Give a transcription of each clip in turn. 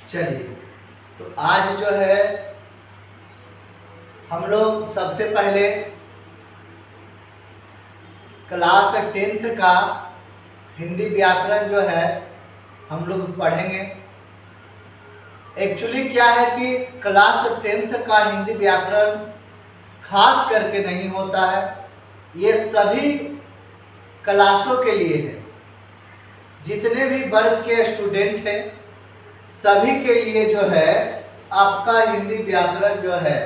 चलिए, तो आज जो है हम लोग सबसे पहले क्लास 10th का हिंदी व्याकरण जो है हम लोग पढ़ेंगे। एक्चुअली क्या है कि क्लास 10th का हिंदी व्याकरण खास करके नहीं होता है, ये सभी क्लासों के लिए है। जितने भी वर्ग के स्टूडेंट हैं सभी के लिए जो है आपका हिंदी व्याकरण जो है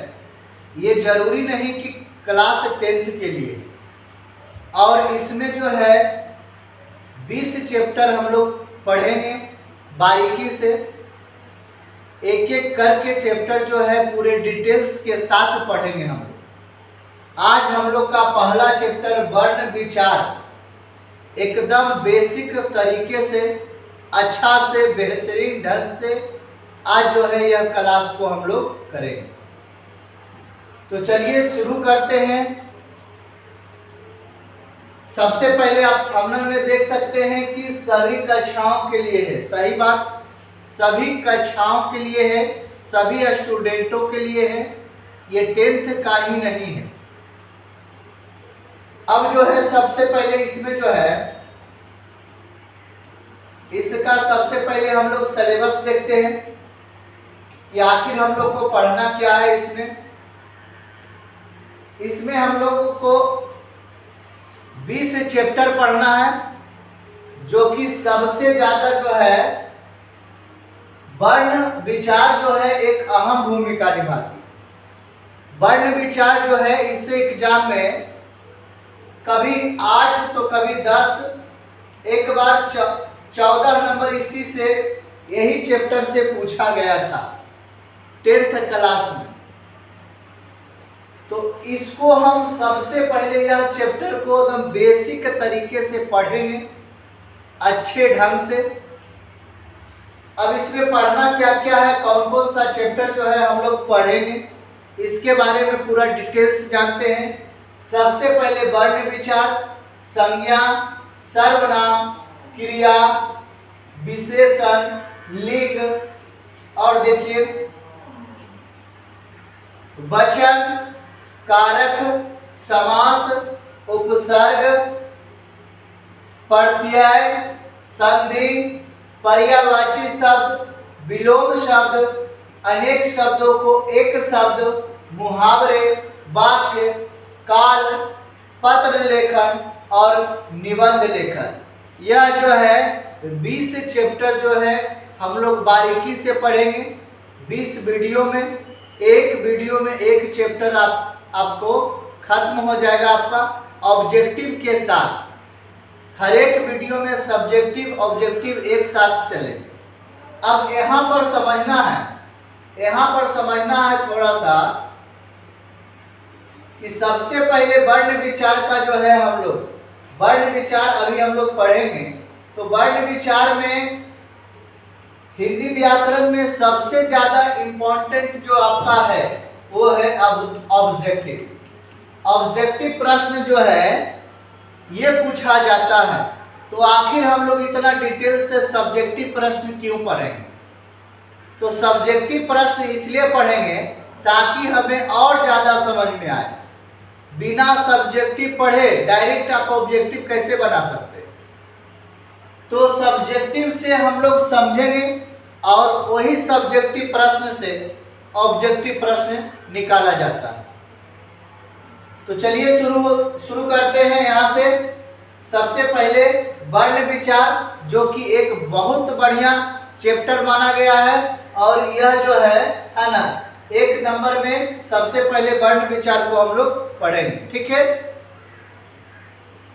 ये जरूरी नहीं कि क्लास 10th के लिए। और इसमें जो है 20 चैप्टर हम लोग पढ़ेंगे बारीकी से, एक एक करके चैप्टर जो है पूरे डिटेल्स के साथ पढ़ेंगे हम लोग। आज हम लोग का पहला चैप्टर वर्ण विचार एकदम बेसिक तरीके से अच्छा से बेहतरीन ढंग से आज जो है यह क्लास को हम लोग करेंगे। तो चलिए शुरू करते हैं। सबसे पहले आप थंबनेल में देख सकते हैं कि सभी कक्षाओं के लिए है। सही बात, सभी कक्षाओं के लिए है, सभी स्टूडेंटों के लिए है, ये 10th का ही नहीं है। अब जो है सबसे पहले इसमें जो है इसका सबसे पहले हम लोग सिलेबस देखते हैं कि आखिर हम लोग को पढ़ना क्या है। इसमें हम लोग को 20 चैप्टर पढ़ना है, जो कि सबसे ज्यादा जो है वर्ण विचार जो है एक अहम भूमिका निभाती है। वर्ण विचार जो है इससे एग्जाम में कभी 8 तो कभी 10, एक बार 14 नंबर इसी से यही चैप्टर से पूछा गया था 10th क्लास में। तो इसको हम सबसे पहले यह चैप्टर को एकदम बेसिक तरीके से पढ़ेंगे अच्छे ढंग से। अब इसमें पढ़ना क्या क्या है, कौन कौन सा चैप्टर जो है हम लोग पढ़ेंगे, इसके बारे में पूरा डिटेल्स जानते हैं। सबसे पहले वर्ण विचार, संज्ञा, सर्वनाम, क्रिया, विशेषण, लिंग, और देखिए वचन, कारक, समास, उपसर्ग, प्रत्यय, संधि, पर्यायवाची शब्द, विलोम शब्द, अनेक शब्दों को एक शब्द, मुहावरे, वाक्य, काल, पत्र लेखन और निबंध लेखन। यह जो है 20 चैप्टर जो है हम लोग बारीकी से पढ़ेंगे 20 वीडियो में। एक वीडियो में एक चैप्टर आपको खत्म हो जाएगा आपका ऑब्जेक्टिव के साथ। हर एक वीडियो में सब्जेक्टिव ऑब्जेक्टिव एक साथ चले। अब यहाँ पर समझना है थोड़ा सा कि सबसे पहले वर्ण विचार का जो है हम लोग वर्ण विचार अभी हम लोग पढ़ेंगे। तो वर्ण विचार में हिंदी व्याकरण में सबसे ज्यादा इम्पोर्टेंट जो आपका है वो है ऑब्जेक्टिव। ऑब्जेक्टिव प्रश्न जो है ये पूछा जाता है। तो आखिर हम लोग इतना डिटेल से सब्जेक्टिव प्रश्न क्यों पढ़ेंगे? तो सब्जेक्टिव प्रश्न इसलिए पढ़ेंगे ताकि हमें और ज्यादा समझ में आए। बिना सब्जेक्टिव पढ़े डायरेक्ट आप ऑब्जेक्टिव कैसे बना सकते? तो सब्जेक्टिव से हम लोग समझेंगे और वही सब्जेक्टिव प्रश्न से ऑब्जेक्टिव प्रश्न निकाला जाता है। तो चलिए शुरू करते हैं यहाँ से। सबसे पहले वर्ण विचार, जो कि एक बहुत बढ़िया चैप्टर माना गया है, और यह जो है ना 1 नंबर में सबसे पहले वर्ण विचार को हम लोग पढ़ेंगे। ठीक है,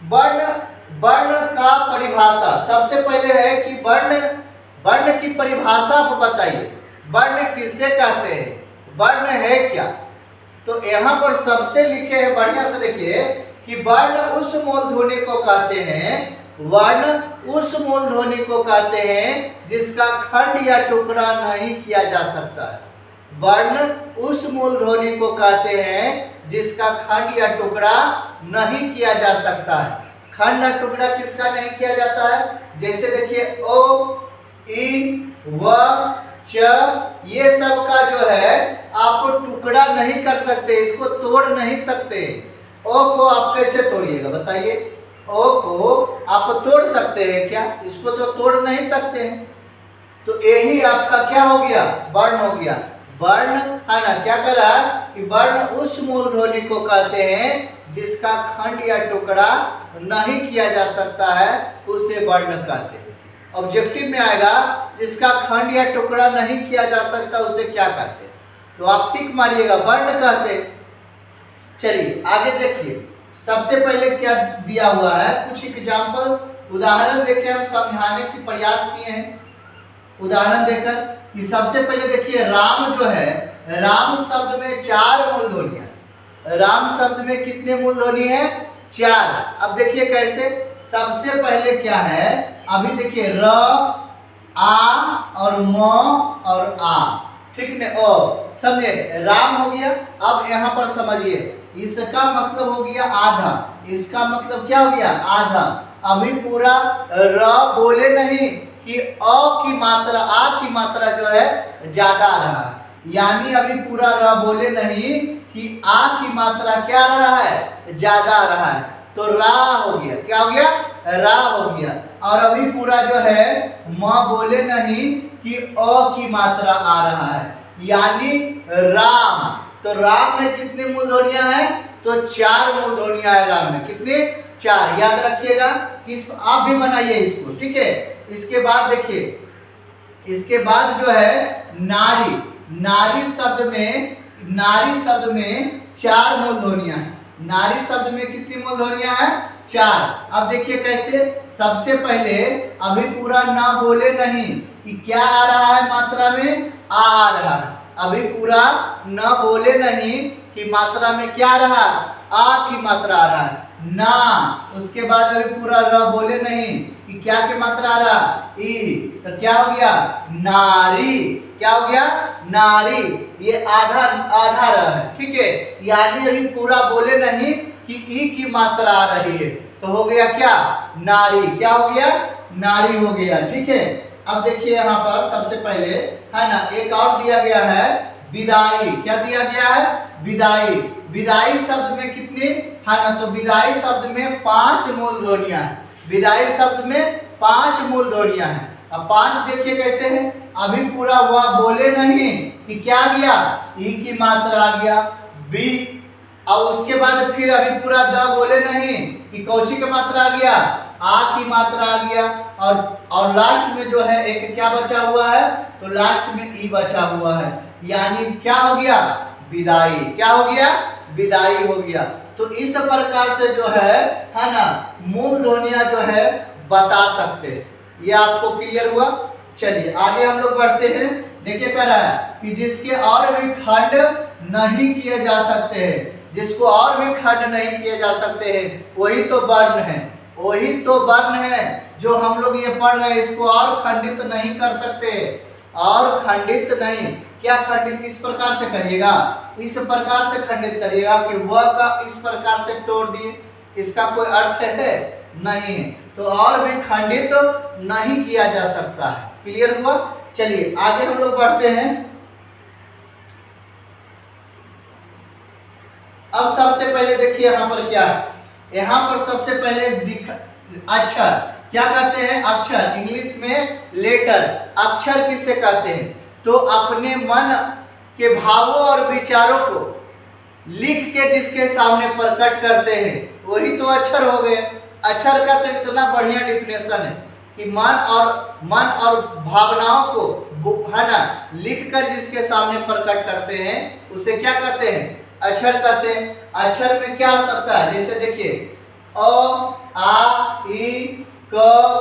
वर्ण का परिभाषा सबसे पहले है कि वर्ण की परिभाषा आप बताइए। वर्ण किसे कहते हैं, वर्ण है क्या? तो यहाँ पर सबसे लिखे हैं, बढ़िया से देखिए कि वर्ण उस मूल ध्वनि को कहते हैं, वर्ण उस मूल ध्वनि को कहते हैं जिसका खंड या टुकड़ा नहीं किया जा सकता है। वर्ण उस मूल ध्वनि को कहते हैं जिसका खंड या टुकड़ा नहीं किया जा सकता है। खंड या टुकड़ा किसका नहीं किया जाता है? जैसे देखिए ओ, ई, व, च, ये सब का जो है आप टुकड़ा नहीं कर सकते, इसको तोड़ नहीं सकते। ओ को आप कैसे तोड़िएगा बताइए? ओ को आप तोड़ सकते हैं क्या? इसको तो तोड़ नहीं सकते हैं। तो यही आपका क्या हो गया? वर्ण हो गया। वर्ण है ना, क्या करा कि वर्ण उस मूल ध्वनि को कहते हैं जिसका खंड या टुकड़ा नहीं किया जा सकता है, उसे वर्ण कहते हैं। ऑब्जेक्टिव में आएगा जिसका खंड या टुकड़ा नहीं किया जा सकता उसे क्या कहते हैं? तो आप टिक मारिएगा, वर्ण कहते हैं। चलिए आगे देखिए, सबसे पहले क्या दिया हुआ है, कुछ एग्जाम्पल उदाहरण देके हम समझाने की प्रयास किए हैं। उदाहरण देकर कि सबसे पहले देखिए, राम जो है, राम शब्द में 4 मूल ध्वनियां। राम शब्द में कितने मूल ध्वनि है? 4। अब देखिए कैसे। सबसे पहले क्या है, अभी देखिए र, आ और म और आ, ठीक ने, ओ, समझे? राम हो गया। अब यहाँ पर समझिए, इसका मतलब हो गया आधा, इसका मतलब क्या हो गया? आधा। अभी पूरा र बोले नहीं कि अ की मात्रा, आ की मात्रा जो है ज्यादा आ रहा है, यानी अभी पूरा र बोले नहीं कि आ की मात्रा क्या रहा है? ज्यादा आ रहा है। तो रा हो गया, क्या हो गया? रा हो गया। और अभी पूरा जो है म बोले नहीं कि अ की मात्रा आ रहा है, यानी राम। तो राम में कितने मूल ध्वनियां हैं? तो 4 मूल ध्वनियां है राम में। कितने? 4। याद रखिएगा, इस आप भी बनाइए इसको, ठीक है। इसके बाद देखिए, इसके बाद जो है नारी। नारी शब्द में, नारी शब्द में 4 मूल ध्वनियां हैं। नारी शब्द में कितनी मूल ध्वनियां हैं? 4। अब देखिए कैसे। सबसे पहले अभी पूरा ना बोले नहीं कि क्या आ रहा है मात्रा में? आ रहा है। अभी पूरा न बोले नहीं कि मात्रा में क्या रहा? आ की मात्रा आ रहा है ना। उसके बाद अभी पूरा र बोले नहीं कि क्या की मात्रा आ रहा? ई। तो क्या हो गया? नारी। क्या हो गया? नारी। ये आधा आधा र है, ठीक है। यानी अभी पूरा बोले नहीं कि ई की मात्रा आ रही है, तो हो गया क्या? नारी। क्या हो गया? नारी हो गया, ठीक है। अब देखिए यहाँ पर सबसे पहले है ना, एक और दिया गया है विदाई। क्या दिया गया है? विदाई। विदाई शब्द में कितनी है ना, तो विदाई शब्द में 5 मूल ध्वनियां हैं। विदाई शब्द में 5 मूल ध्वनियां हैं। अब 5 देखिए कैसे है। अभी पूरा वह बोले नहीं कि क्या आ गया? ई की मात्रा आ गया, बी। और उसके बाद फिर अभी पूरा द बोले नहीं कि कौची की मात्रा आ गया? आ की मात्रा आ गया। और लास्ट में जो है एक क्या बचा हुआ है? तो लास्ट में ई बचा हुआ है, यानी क्या हो गया? विदाई। क्या हो गया? विदाई हो गया। तो इस प्रकार से जो है ना, मूल ध्वनियां जो है बता सकते हैं। ये आपको क्लियर हुआ? चलिए आगे हम लोग बढ़ते हैं। देखिए कह रहा है कि जिसके और भी खंड नहीं किए जा सकते हैं, जिसको और भी खंड नहीं किए जा सकते हैं, वही तो वर्ण है। वही तो वर्ण है जो हम लोग ये पढ़ रहे हैं, इसको और खंडित नहीं कर सकते। और खंडित नहीं, क्या खंडित? इस प्रकार से करिएगा, इस प्रकार से खंडित करिएगा कि वह का इस प्रकार से तोड़ दिए, इसका कोई अर्थ है? नहीं। तो और भी खंडित नहीं किया जा सकता है। क्लियर हुआ? चलिए आगे हम लोग बढ़ते हैं। अब सबसे पहले देखिए यहाँ पर क्या है। यहाँ पर सबसे पहले अक्षर। क्या कहते हैं? अक्षर। इंग्लिश में लेटर। अक्षर किसे कहते हैं? तो अपने मन के भावों और विचारों को लिख के जिसके सामने प्रकट करते हैं, वही तो अक्षर हो गए। अक्षर का तो इतना बढ़िया डिफिनेशन है कि मन और भावनाओं को है ना, लिख कर जिसके सामने प्रकट करते हैं, उसे क्या कहते हैं? अक्षर कहते हैं। अक्षर में क्या हो सकता है? जैसे देखिए अ, आ, ई, क,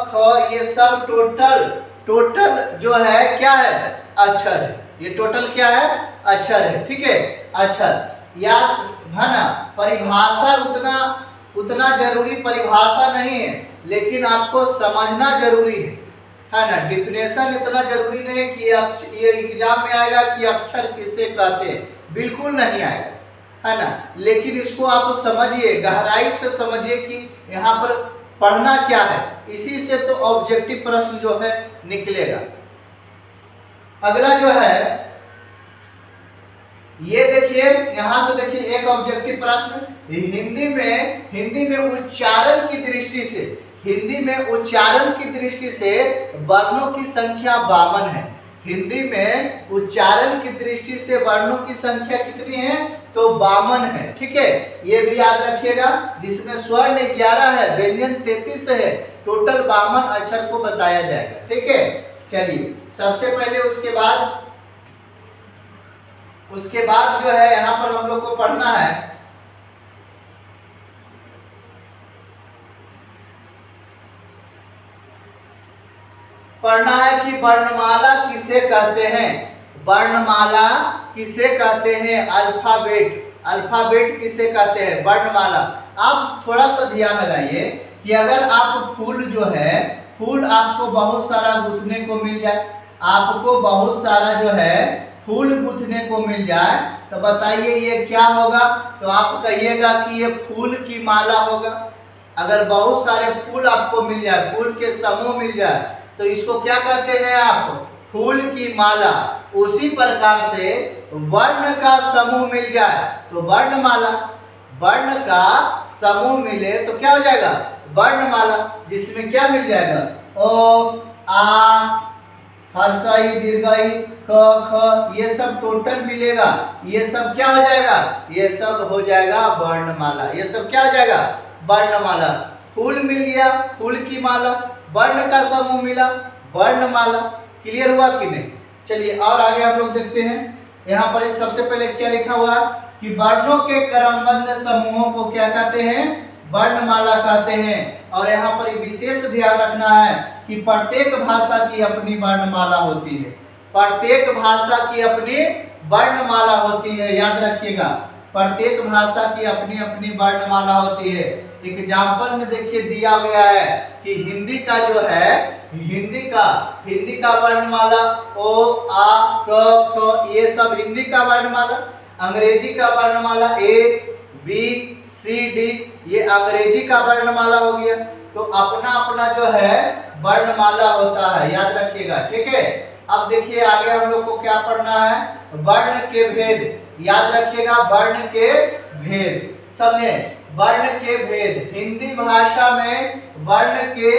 ख, ये सब टोटल जो है क्या है? अक्षर है। ये टोटल क्या है? अक्षर है, ठीक है। अक्षर या है ना, परिभाषा उतना जरूरी परिभाषा नहीं है, लेकिन आपको समझना जरूरी है ना। डिफिनेशन इतना जरूरी नहीं है कि ये एग्जाम में आएगा कि अक्षर किसे कहते हैं, बिल्कुल नहीं आएगा, है ना। लेकिन इसको आप समझिए, गहराई से समझिए कि यहाँ पर पढ़ना क्या है। इसी से तो ऑब्जेक्टिव प्रश्न जो है निकलेगा। अगला जो है ये देखिए, यहां से देखिए एक ऑब्जेक्टिव प्रश्न, हिंदी में उच्चारण की दृष्टि से, हिंदी में उच्चारण की दृष्टि से वर्णों की संख्या 52 है। हिंदी में उच्चारण की दृष्टि से वर्णों की संख्या कितनी है? तो 52 है। ठीक है, ये भी याद रखिएगा, जिसमें स्वर्ण 11 है, व्यंजन 33 है, टोटल 52 अक्षर को बताया जाएगा। ठीक है, चलिए सबसे पहले उसके बाद जो है यहाँ पर हम लोग को पढ़ना है कि वर्णमाला किसे कहते हैं। वर्णमाला किसे कहते हैं? अल्फाबेट किसे कहते हैं? वर्णमाला। आप थोड़ा सा ध्यान लगाइए कि अगर आप फूल जो है, फूल आपको बहुत सारा गूंथने को मिल जाए, आपको बहुत सारा जो है फूल गूंथने को मिल जाए, तो बताइए ये क्या होगा? तो आप कहिएगा कि ये फूल की माला होगा। अगर बहुत सारे फूल आपको मिल जाए, फूल के समूह मिल जाए, तो इसको क्या कहते हैं आप? फूल की माला। उसी प्रकार से वर्ण का समूह मिल जाए तो वर्णमाला, वर्ण का समूह मिले तो क्या हो जाएगा? वर्णमाला, जिसमें क्या मिल जाएगा? ओ, आ, हर्षई, दीर्घई, क, ख, ये सब टोटल मिलेगा, ये सब क्या हो जाएगा? ये सब हो जाएगा वर्णमाला। ये सब क्या हो जाएगा? वर्णमाला। फूल मिल गया, फूल की माला, वर्ण का समूह मिला, वर्णमाला। क्लियर हुआ कि नहीं? चलिए और आगे हम लोग देखते हैं। यहाँ पर सबसे पहले क्या लिखा हुआ कि वर्णों के क्रमबद्ध समूहों को क्या कहते हैं? वर्णमाला कहते हैं। और यहाँ पर विशेष ध्यान रखना है कि प्रत्येक भाषा की अपनी वर्णमाला होती है। प्रत्येक भाषा की अपनी वर्णमाला होती है, याद रखिएगा। प्रत्येक भाषा की अपनी अपनी वर्णमाला होती है। एग्जाम्पल में देखिए दिया गया है कि हिंदी का जो है, हिंदी का वर्णमाला ओ, आ, क, ख, ये सब हिंदी का वर्णमाला। अंग्रेजी का वर्णमाला ए, बी, सी, डी, ये अंग्रेजी का वर्णमाला हो गया। तो अपना अपना जो है वर्णमाला होता है, याद रखिएगा। ठीक है, अब देखिए आगे हम लोग को क्या पढ़ना है? वर्ण के भेद। याद रखिएगा, वर्ण के भेद। समझे? वर्ण के भेद। हिंदी भाषा में वर्ण के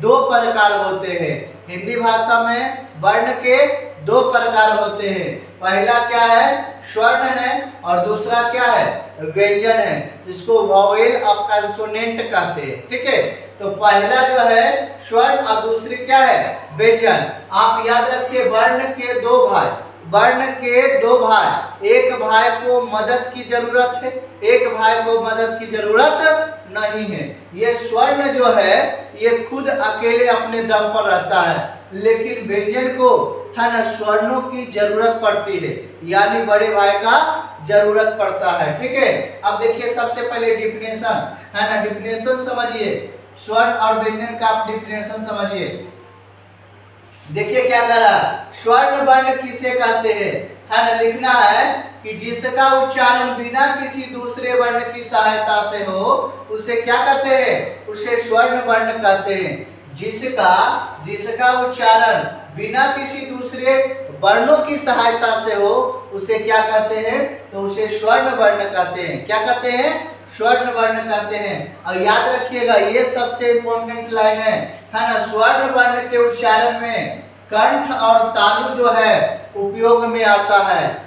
2 प्रकार होते हैं। हिंदी भाषा में वर्ण के 2 प्रकार होते हैं। पहला क्या है? स्वर्ण है, और दूसरा क्या है? व्यंजन है, जिसको वोवेल ऑफ कंसोनेंट कहते हैं। ठीक है, तो पहला जो है स्वर्ण और दूसरी क्या है? व्यंजन। आप याद रखिए, वर्ण के 2 भाई, वर्ण के 2 भाई, एक भाई को मदद की जरूरत है, एक भाई को मदद की जरूरत नहीं है। ये स्वर्ण जो है ये खुद अकेले अपने दम पर रहता है, लेकिन व्यंजन को है ना स्वर्णों की जरूरत पड़ती है, यानी बड़े भाई का जरूरत पड़ता है। ठीक है, अब देखिए सबसे पहले डिफिनेशन है ना, डिफिनेशन समझिए, स्वर्ण और व्यंजन का आप डिफिनेशन समझिए। देखिए क्या कह रहा है, स्वर्ण वर्ण किसे कहते हैं? है ना, लिखना है कि जिसका उच्चारण बिना किसी दूसरे वर्ण की सहायता से हो, उसे क्या कहते हैं? उसे स्वर्ण वर्ण कहते हैं। जिसका उच्चारण बिना किसी दूसरे वर्णों की सहायता से हो, उसे क्या कहते हैं? तो उसे स्वर्ण वर्ण कहते हैं। क्या कहते हैं? स्वर्ण वर्ण कहते हैं। और याद रखिएगा, ये सबसे इंपॉर्टेंट लाइन है ना, स्वर्ण वर्ण के उच्चारण में कंठ और तालु जो है उपयोग में आता है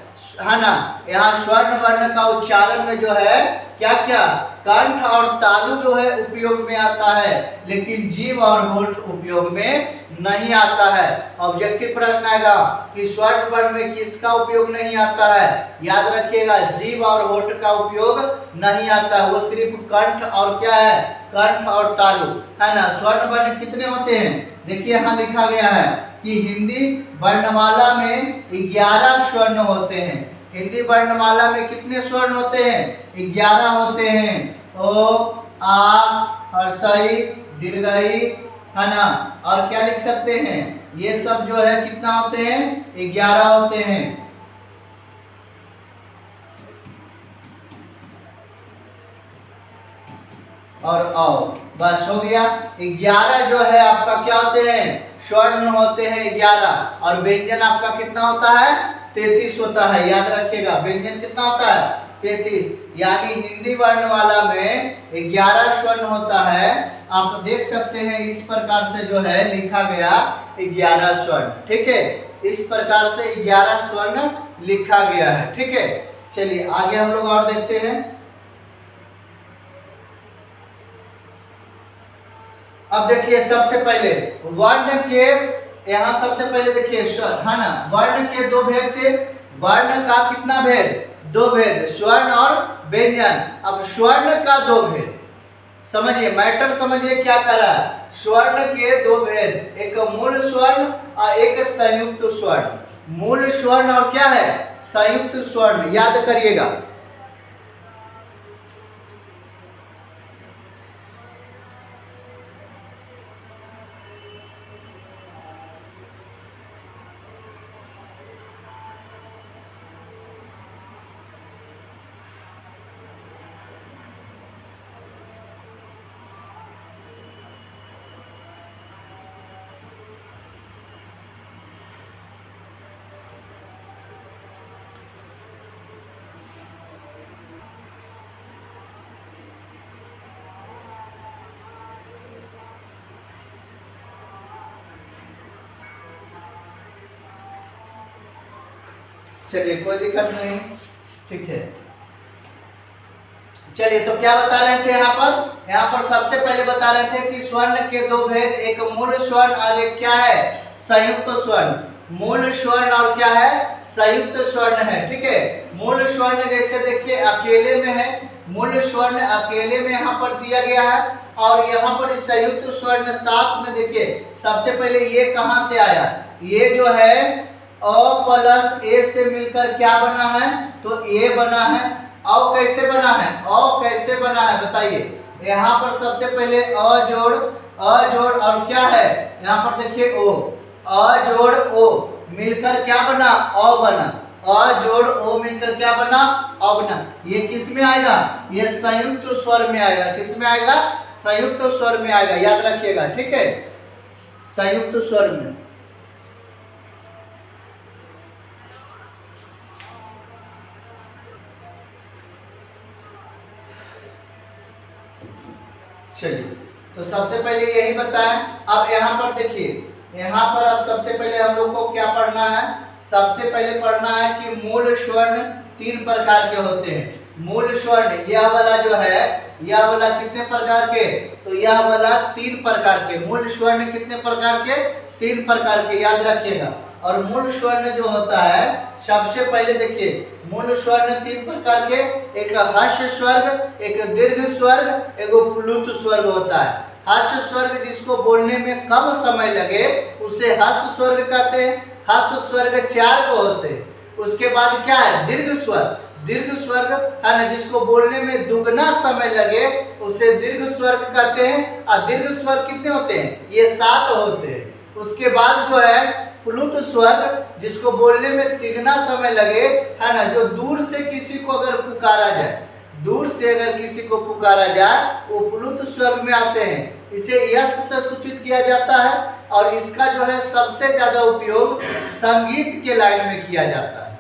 ना। यहाँ स्वर्ण वर्ण का उच्चारण में जो है क्या क्या, कंठ और तालु जो है उपयोग में आता है, लेकिन जीभ और होठ उपयोग में नहीं आता है। ऑब्जेक्टिव प्रश्न आएगा कि स्वर्ण वर्ण में किसका उपयोग नहीं आता है? याद रखिएगा, जीभ और होठ का उपयोग नहीं आता है, वो सिर्फ कंठ और क्या है? कंठ और तालु है ना। स्वर्ण वर्ण कितने होते हैं? देखिए यहाँ लिखा गया है कि हिंदी वर्णमाला में 11 स्वर्ण होते हैं। हिंदी वर्णमाला में कितने स्वर्ण होते हैं? 11 होते हैं। ओ, आ, हर्षई, दीर्घई है ना, और क्या लिख सकते हैं? ये सब जो है कितना होते हैं? 11 होते हैं। और औ। बस हो गया। 11 जो है आपका क्या होते हैं, स्वर्ण होते हैं 11, और व्यंजन आपका कितना होता है, 33 होता है। याद रखिएगा, व्यंजन कितना होता है, 33। यानी हिंदी वर्ण वाला में 11 स्वर्ण होता है। आप देख सकते हैं इस प्रकार से जो है लिखा गया 11 स्वर्ण। ठीक है, इस प्रकार से 11 स्वर्ण लिखा गया है। ठीक है, चलिए आगे हम लोग और देखते हैं। अब देखिए सबसे पहले वर्ण के, यहाँ सबसे पहले देखिए स्वर है ना, वर्ण के दो भेद थे। वर्ण का कितना भेद, दो भेद, स्वर्ण और व्यंजन। अब स्वर्ण का दो भेद, समझिए मैटर, समझिए क्या कर रहा है। स्वर्ण के दो भेद, एक मूल स्वर्ण और एक संयुक्त स्वर्ण। मूल स्वर्ण और क्या है, संयुक्त स्वर्ण, याद करिएगा। चलिए कोई दिक्कत नहीं, ठीक है। चलिए तो क्या बता रहे थे यहाँ पर, यहाँ पर सबसे पहले बता रहे थे कि स्वर्ण के दो भेद, एक मूल स्वर्ण और एक क्या है, संयुक्त स्वर्ण। मूल स्वर्ण और क्या है, संयुक्त स्वर्ण है। ठीक है, मूल स्वर्ण जैसे देखिए अकेले में है, मूल स्वर्ण अकेले में यहाँ पर दिया गया है, और यहाँ पर संयुक्त स्वर्ण साथ में। देखिए सबसे पहले ये कहाँ से आया, ये जो है अ प्लस ए से मिलकर क्या बना है, तो ए बना है। अ कैसे बना है, अ कैसे बना है बताइए। यहाँ पर सबसे पहले अ जोड़ और क्या है, यहाँ पर देखिए ओ, अ जोड़ ओ मिलकर क्या बना, अ बना। अ जोड़ ओ मिलकर क्या बना, अ बना। ये किस में आएगा, ये संयुक्त स्वर में आएगा। किस में आएगा, संयुक्त स्वर में आएगा, याद रखिएगा। ठीक है, संयुक्त स्वर में। चलिए तो सबसे पहले यही बताएं। अब यहाँ पर देखिए, यहाँ पर अब सबसे पहले हम लोग को क्या पढ़ना है, सबसे पहले पढ़ना है कि मूल स्वर्ण 3 प्रकार के होते हैं। मूल स्वर्ण यह वाला जो है, यह वाला कितने प्रकार के, तो यह वाला 3 प्रकार के। मूल स्वर्ण कितने प्रकार के, 3 प्रकार के, याद रखिएगा। और मूल स्वर्ण जो होता है, सबसे पहले देखिए मूल स्वर्ण 3 प्रकार के, एक ह्रस्व स्वर्ग, एक दीर्घ स्वर्ग, एक प्लुत स्वर्ग होता है। ह्रस्व स्वर्ग जिसको बोलने में कम समय लगे उसे ह्रस्व स्वर्ग कहते हैं। ह्रस्व स्वर्ग 4 को होते हैं। उसके बाद क्या है, दीर्घ स्वर्ग। दीर्घ स्वर्ग है ना, जिसको बोलने में दुगना समय लगे उसे दीर्घ स्वर्ग कहते हैं। और दीर्घ स्वर्ग कितने होते हैं, ये 7 होते हैं। उसके बाद जो है प्लुत स्वर्ग, जिसको बोलने में तिगना समय लगे, है ना, जो दूर से किसी को अगर पुकारा जाए, दूर से अगर किसी को पुकारा जाए वो प्लुत स्वर्ग में आते हैं। इसे यश से सूचित किया जाता है, और इसका जो है सबसे ज्यादा उपयोग संगीत के लाइन में किया जाता है।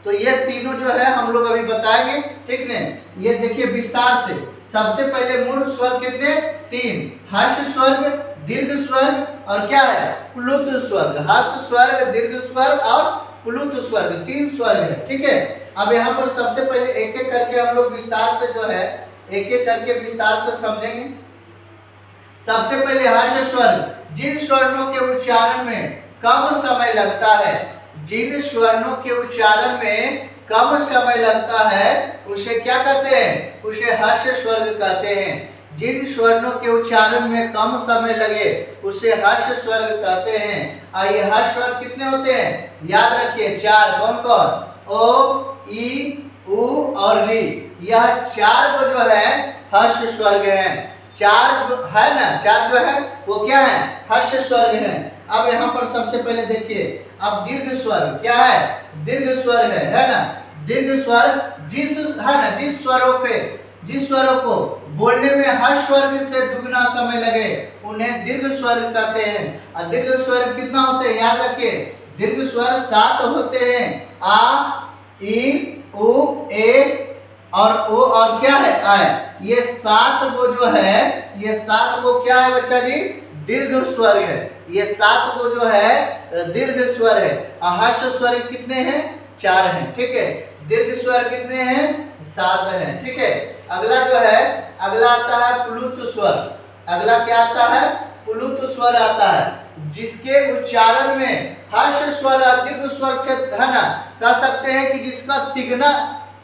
तो ये तीनों जो है हम लोग अभी बताएंगे, ठीक ने। ये देखिए विस्तार से, सबसे पहले मूल स्वर कितने, 3, ह्रस्व स्वर्ग, दीर्घ स्वर्ग और क्या है, प्लुत स्वर्ग। ह्रस्व स्वर्ग, दीर्घ स्वर्ग और प्लुत स्वर्ग, 3 स्वर्ग है। ठीक है, अब यहाँ पर सबसे पहले एक एक करके हम लोग विस्तार से जो है, एक एक करके विस्तार से समझेंगे। सबसे पहले ह्रस्व स्वर्ग, जिन स्वर्णों के उच्चारण में कम समय लगता है, जिन स्वर्णों के उच्चारण में कम समय लगता है उसे क्या कहते हैं, उसे ह्रस्व स्वर्ग कहते हैं। जिन स्वर्णों के उच्चारण में कम समय लगे उसे ह्रस्व स्वर्ग कहते हैं। आइए ह्रस्व स्वर कितने होते हैं, याद रखिए 4। कौन कौन, ओ, ई, उ और री। यह 4 को जो है ह्रस्व स्वर्ग है। 4 है ना, 4 जो है वो क्या है, ह्रस्व स्वर्ग है। अब यहाँ पर सबसे पहले देखिए, अब दीर्घ स्वर क्या है, दीर्घ स्वर है ना। दीर्घ स्वर जिस है ना, जिस स्वरों पे, जिस स्वरों को बोलने में हर्ष वर्ग से दुगना समय लगे उन्हें दीर्घ स्वर कहते हैं। और दीर्घ स्वर कितना होते हैं याद रखिए, दीर्घ स्वर 7 होते हैं, आ, ई, उ, ए और ओ और क्या है आय। ये 7 वो जो है, ये 7 वो क्या है बच्चा जी, दीर्घ स्वर है। ये 7 वो जो है दीर्घ स्वर है। हर्ष स्वर कितने हैं, 4 हैं, ठीक है। दीर्घ स्वर कितने हैं, 7 हैं, ठीक है। अगला जो है, अगला आता है प्लुत स्वर। अगला क्या आता है, प्लुत स्वर आता है, जिसके उच्चारण में हर्ष स्वर दीर्घ स्वर है ना, कह सकते हैं कि जिसका तिगुना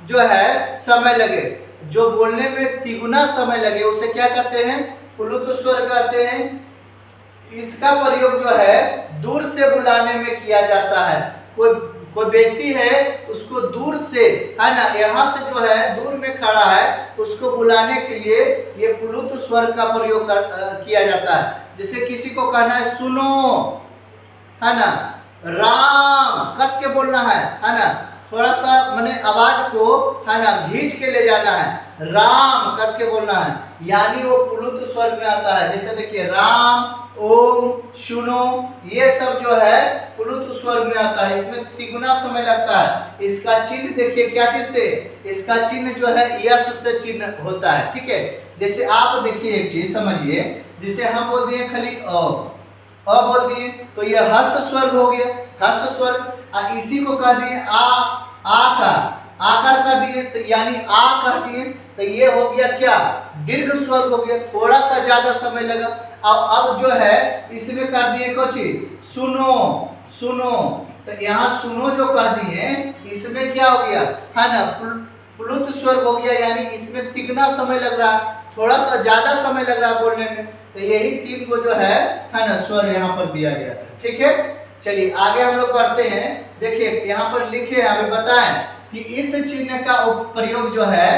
जो है समय लगे, जो बोलने में तिगुना समय लगे उसे क्या कहते हैं, प्लुत स्वर कहते हैं। इसका प्रयोग जो है दूर से बुलाने में किया जाता है। कोई व्यक्ति है, उसको दूर से है ना, यहाँ से जो है दूर में खड़ा है, उसको बुलाने के लिए ये प्लुत स्वर का प्रयोग किया जाता है। जैसे किसी को कहना है सुनो, है ना, राम कस के बोलना है ना, थोड़ा सा मैंने आवाज को है ना खींच के ले जाना है, राम कस के बोलना है, यानी वो प्लुत स्वर में आता है। जैसे देखिए राम, ओम, सुनो, ये सब जो है प्लुत स्वर में आता है। इसमें तिगुना समय लगता है। इसका चिन्ह देखिए क्या चीज से, इसका चिन्ह जो है यश से चिन्ह होता है, ठीक है। जैसे आप देखिए एक चीज समझिए, जैसे हम बोल दिए खाली अ बोल दिए तो ये हर्ष स्वर हो गया, हर्ष स्वर। इसी को कह दिए आकार कह दिए तो यानी आ कह दिए तो ये हो गया क्या, दीर्घ स्वर हो गया, थोड़ा सा ज्यादा समय लगा। अब जो है इसमें कर दिए कुछ सुनो, सुनो, तो यहाँ सुनो जो कह दिए इसमें क्या हो गया है ना, प्लुत स्वर हो गया, यानी इसमें तिगुना समय लग रहा है, थोड़ा सा ज्यादा समय लग रहा है बोलने में। तो यही 3 को जो है ना स्वर यहाँ पर दिया गया था, ठीक है। चलिए आगे हम लोग पढ़ते हैं। देखिए यहाँ पर लिखे हमें बताएं कि इस चिन्ह का प्रयोग जो है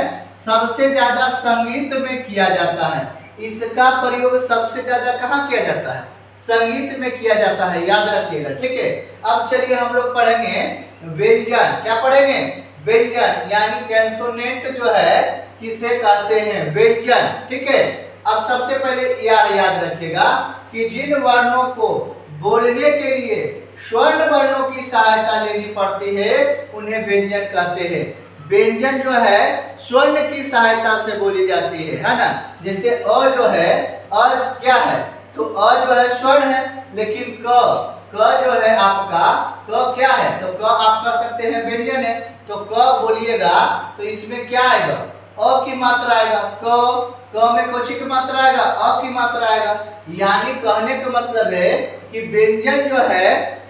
सबसे ज्यादा संगीत में किया जाता है। इसका प्रयोग सबसे ज्यादा कहाँ किया जाता है, संगीत में किया जाता है, याद रखिएगा, ठीक है। अब चलिए हम लोग पढ़ेंगे व्यंजन। क्या पढ़ेंगे, व्यंजन, यानी कैंसोनेंट जो है किसे कहते हैं, व्यंजन, ठीक है। अब सबसे पहले याद रखिएगा कि जिन वर्णों को बोलने के लिए स्वर्ण वर्णों की सहायता लेनी पड़ती है उन्हें व्यंजन कहते हैं। व्यंजन जो है स्वर्ण की सहायता से बोली जाती है ना। जैसे अ जो है, अ क्या है, तो अ जो है स्वर्ण है, लेकिन क जो है आपका, क क्या है, तो क आप कह सकते हैं व्यंजन है। तो क बोलिएगा तो इसमें क्या आएगा, अ की मात्रा आएगा, क में कोची की मात्रा आएगा, अ की मात्रा आएगा। यानी कहने का मतलब है कि व्यंजन जो है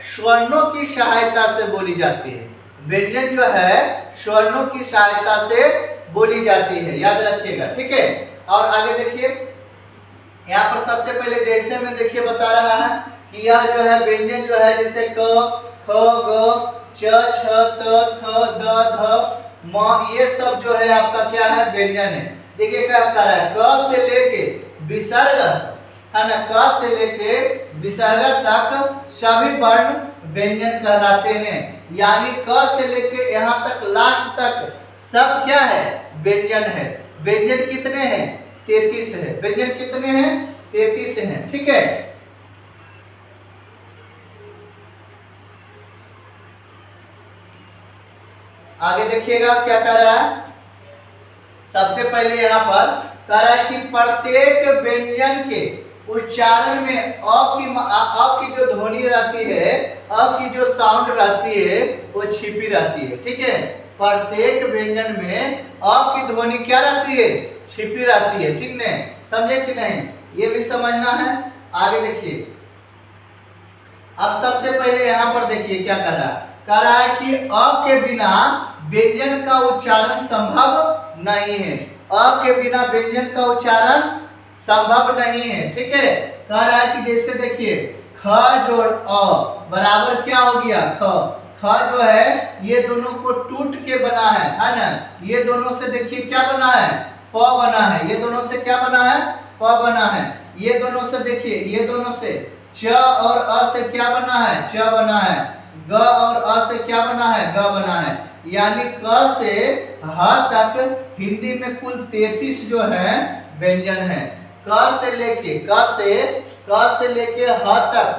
स्वर्णों की सहायता से बोली जाती है। व्यंजन जो है स्वर्णों की सहायता से बोली जाती है, याद रखिएगा, ठीक है। और आगे देखिए यहाँ पर सबसे पहले जैसे मैं देखिए बता रहा है कि यह जो है व्यंजन जो है जैसे क, ख, ग, च, छ, त, थ, द, ध, म, ये सब जो है आपका क्या है, व्यंजन है। देखिए क्या कर रहा है, क से लेके विसर्ग है ना, क से लेके विसर्ग तक सभी वर्ण व्यंजन कहलाते हैं। यानी क से लेके यहाँ तक लास्ट तक सब क्या है, व्यंजन है। व्यंजन कितने हैं, 33 है। व्यंजन कितने हैं, 33 हैं, ठीक है। आगे देखिएगा क्या कर रहा है, सबसे पहले यहाँ पर कह रहा है कि प्रत्येक व्यंजन के उच्चारण में अ की जो ध्वनि रहती है, अ की जो साउंड रहती है वो छिपी रहती है, ठीक है। प्रत्येक व्यंजन में अ की ध्वनि क्या रहती है, छिपी रहती है, ठीक नहीं, समझे कि नहीं, ये भी समझना है। आगे देखिए अब सबसे पहले यहाँ पर देखिए क्या कह रहा है कि अ के बिना व्यंजन का उच्चारण संभव नहीं है। अ के बिना व्यंजन का उच्चारण संभव नहीं है, ठीक है। कह रहा है कि जैसे देखिए ख जोड़ अ बराबर क्या हो गया, ख। ख जो है ये दोनों को टूट के बना है ना। ये दोनों से देखिए क्या बना है, प बना है। ये दोनों से क्या बना है, प बना है। ये दोनों से देखिए, ये दोनों से च और अ से क्या बना है, च बना है। ग और अ से क्या बना है, ग बना है। यानी क से ह तक हिंदी में कुल 33 जो है व्यंजन है। क से लेके ह तक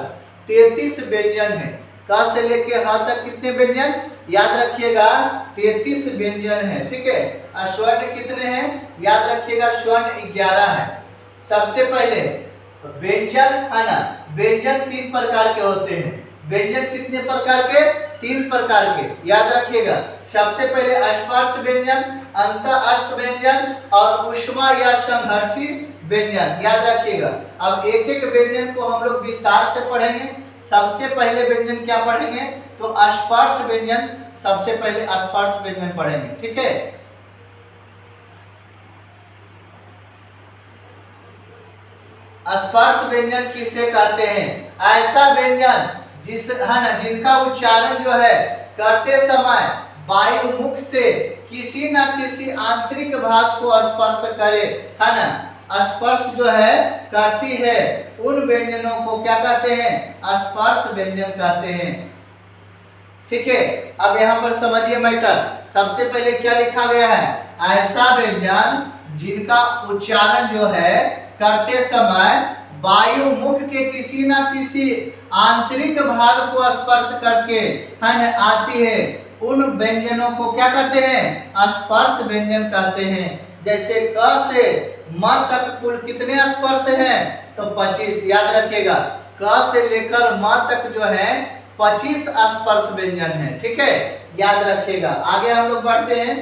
33 व्यंजन है। क से लेके ह तक कितने व्यंजन याद रखिएगा? 33 व्यंजन है। ठीक है। स्वर्ण कितने हैं याद रखिएगा? स्वर्ण 11 है। सबसे पहले व्यंजन है ना, व्यंजन 3 प्रकार के होते हैं। व्यंजन कितने प्रकार के? 3 प्रकार के, याद रखिएगा। सबसे पहले स्पर्श व्यंजन, अंतःस्थ व्यंजन और ऊष्मा या संघर्षी व्यंजन, याद रखिएगा। अब एक एक व्यंजन को हम लोग विस्तार से पढ़ेंगे। सबसे पहले व्यंजन क्या पढ़ेंगे? तो स्पर्श व्यंजन, सबसे पहले स्पर्श व्यंजन पढ़ेंगे। ठीक है। स्पर्श व्यंजन किसे कहते हैं? ऐसा व्यंजन जिस है ना, जिनका उच्चारण जो है करते समय वायु मुख से किसी न किसी आंतरिक भाग को स्पर्श करे, है ना, स्पर्श जो है करती है, उन व्यंजनों को क्या कहते हैं? स्पर्श व्यंजन कहते हैं। ठीक है। अब यहाँ पर समझिए मैटर। सबसे पहले क्या लिखा गया है? ऐसा व्यंजन जिनका उच्चारण जो है करते समय वायु मुख के किसी न किसी आंतरिक भाग को स्पर्श करके है न आती है, उन व्यंजनों को क्या कहते हैं? स्पर्श व्यंजन कहते हैं। जैसे क से म तक कुल कितने स्पर्श हैं? तो 25, याद रखिएगा। क से लेकर म तक जो है 25 स्पर्श व्यंजन है। ठीक है, याद रखिएगा। आगे हम लोग बढ़ते हैं।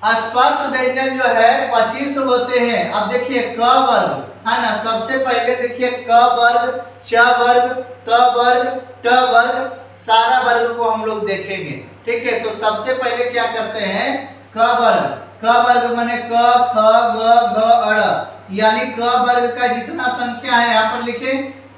स्पर्श व्यंजन जो है 25 होते हैं। अब देखिए क वर्ग है ना, सबसे पहले देखिए क वर्ग, च वर्ग, त वर्ग, ट वर्ग, सारा वर्ग को हम लोग देखेंगे। ठीक है। तो सबसे पहले क्या करते हैं? क वर्ग। क वर्ग माने क, ख, ग, घ, अड़, यानी क वर्ग का जितना संख्या है यहाँ पर लिखे